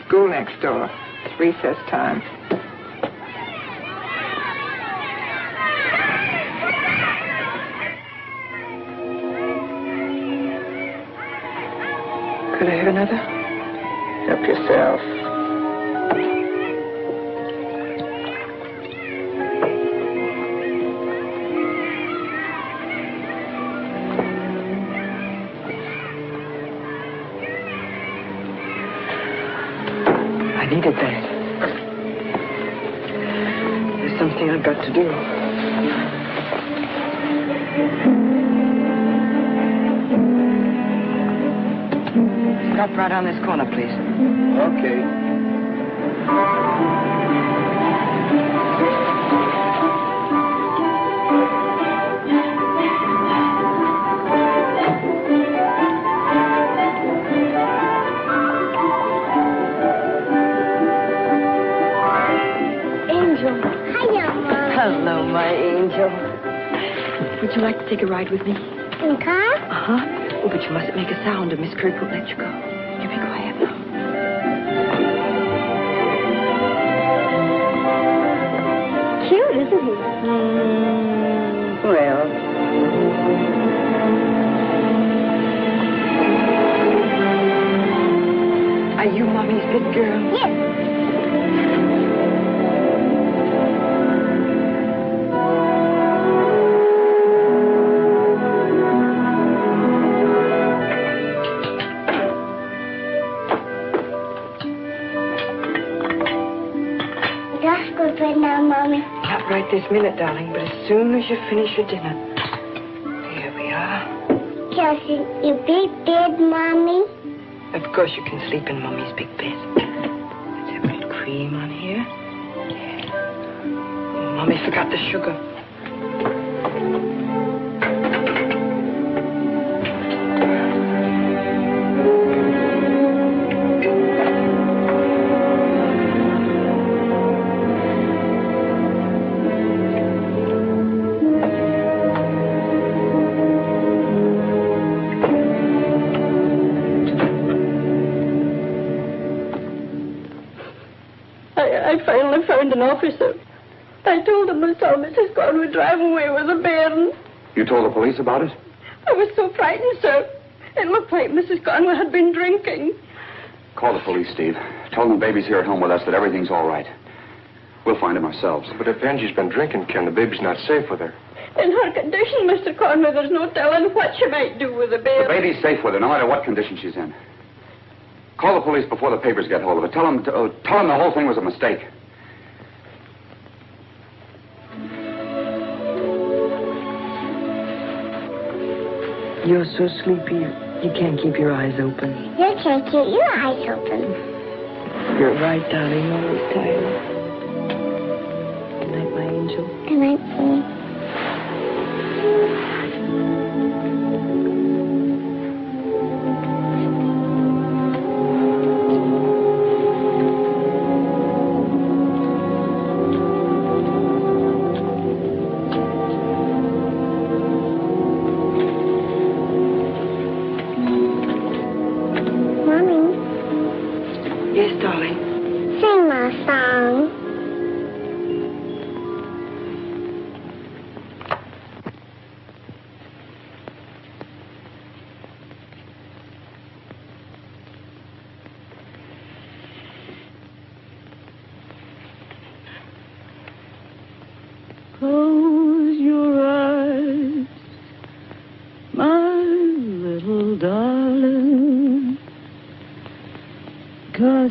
School next door. It's recess time. Could I have another? Help yourself. I needed that. There's something I've got to do. Stop right on this corner, please. Okay. Hello, my angel. Would you like to take a ride with me? In the car? Uh-huh. Oh, but you mustn't make a sound or Miss Kirk won't let you go. You be quiet now. Cute, isn't he? Well. Are you Mommy's big girl? Yes. Now, Mommy. Not right this minute, darling, but as soon as you finish your dinner. Here we are. Can I sleep in your big bed, Mommy? Of course you can sleep in Mommy's big bed. Let's have a little cream on here. Yeah. Mommy forgot the sugar. I finally found an officer. I told him I saw Mrs. Conway driving away with a bairn. You told the police about it? I was so frightened, sir. It looked like Mrs. Conway had been drinking. Call the police, Steve. Tell them the baby's here at home with us, that everything's all right. We'll find him ourselves. But if Angie's been drinking, Ken, the baby's not safe with her. In her condition, Mr. Conway, there's no telling what she might do with the baby. The baby's safe with her, no matter what condition she's in. Call the police before the papers get hold of it. Tell them the whole thing was a mistake. You're so sleepy, you can't keep your eyes open. You can't keep your eyes open. You're right, darling. Always tired. Good night, my angel. Good night, Mommy. Yes, darling. Sing my song.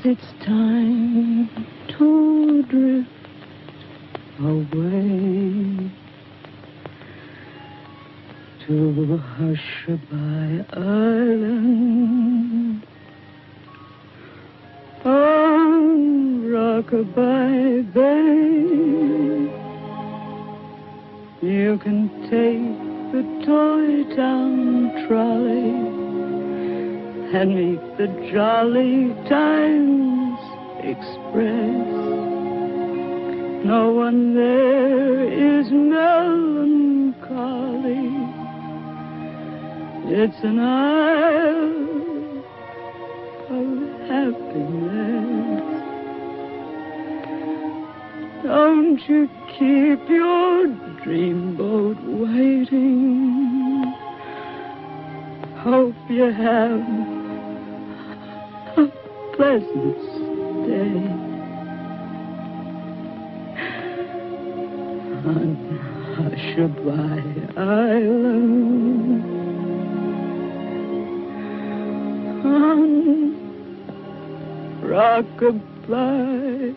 it's time to drift away to Hushabye Island on Rockabye Bay. You can take the Toy Town trolley and meet the Jolly Times Express. No one there is melancholy. It's an isle of happiness. Don't you keep your dreamboat waiting. Hope you have a pleasant stay on Hushabye Island, on Rockabye.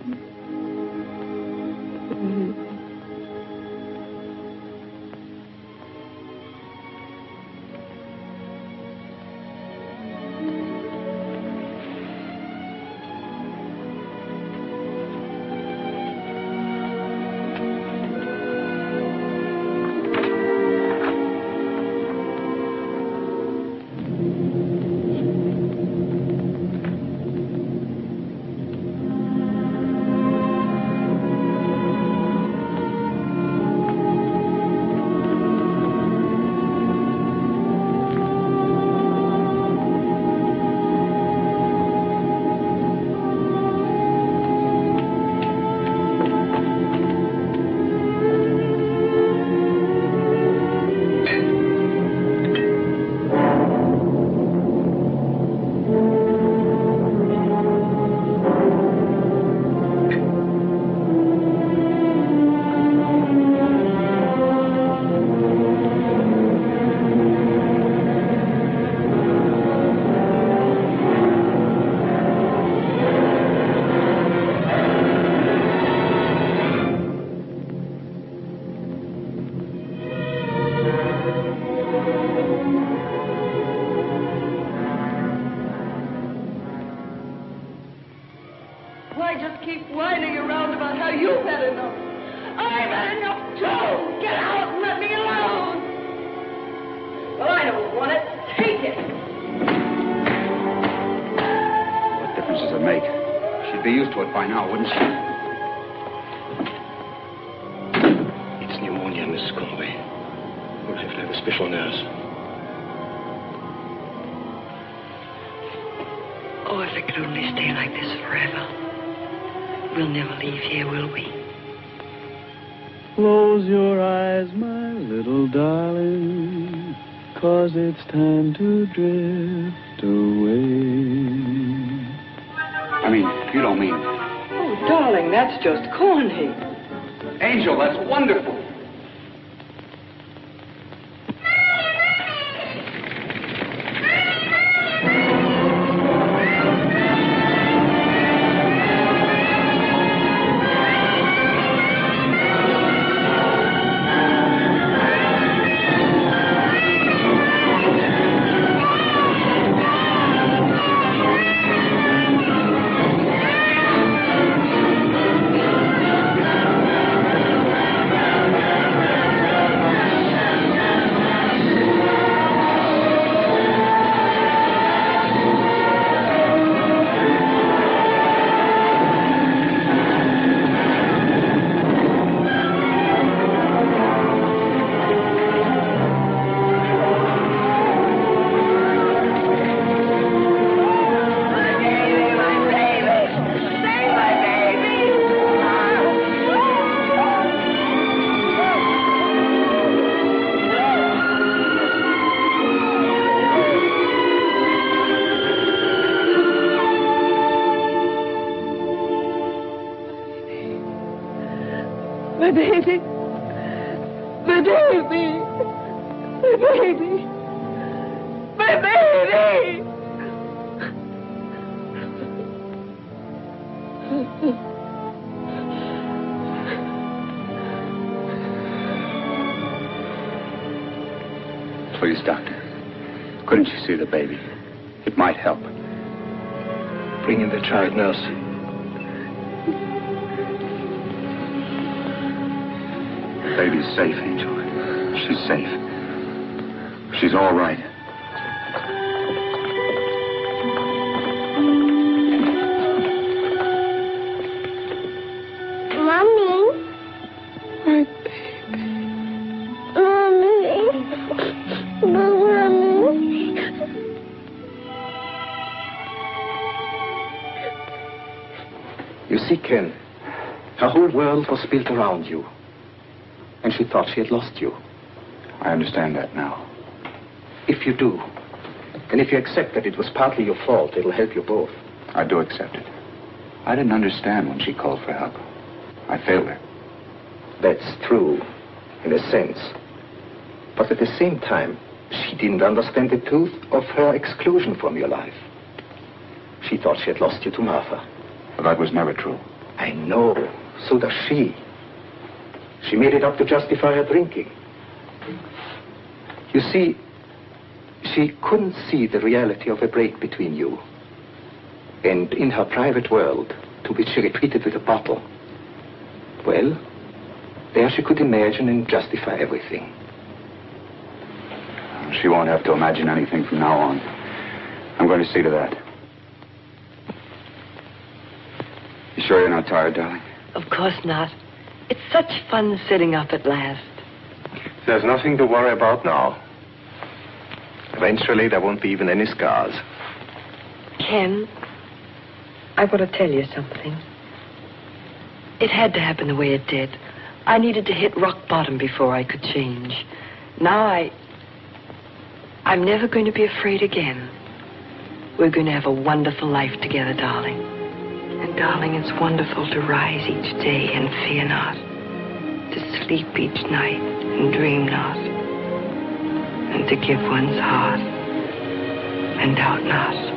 Why just keep whining around about how you've had enough? I've had enough too! Get out and let me alone! Well, I don't want it. Take it! What difference does it make? She'd be used to it by now, wouldn't she? It's pneumonia, Mrs. Conway. We'll have to have a special nurse. Oh, if it could only stay like this forever. We'll never leave here, will we? Close your eyes, my little darling, 'cause it's time to drift away. I mean, you don't mean... Oh, darling, that's just corny. Angel, that's wonderful. My baby. My baby. My baby. My baby. Please, Doctor. Couldn't you see the baby? It might help. Bring in the child nurse. The baby's safe, Angel. She's safe. She's all right. Mommy. My baby. Mommy. Mommy. You see, Ken, her whole world was built around you. And she thought she had lost you. I understand that now. If you do, and if you accept that it was partly your fault, it'll help you both. I do accept it. I didn't understand when she called for help. I failed her. That's true, in a sense. But at the same time, she didn't understand the truth of her exclusion from your life. She thought she had lost you to Martha. But that was never true. I know. So does she. She made it up to justify her drinking. You see, she couldn't see the reality of a break between you. And in her private world, to which she retreated with a bottle, well, there she could imagine and justify everything. She won't have to imagine anything from now on. I'm going to see to that. You sure you're not tired, darling? Of course not. It's such fun sitting up at last. There's nothing to worry about now. Eventually, there won't be even any scars. Ken, I want to tell you something. It had to happen the way it did. I needed to hit rock bottom before I could change. Now I'm never going to be afraid again. We're going to have a wonderful life together, darling. And, darling, it's wonderful to rise each day and fear not, to sleep each night and dream not, and to give one's heart and doubt not.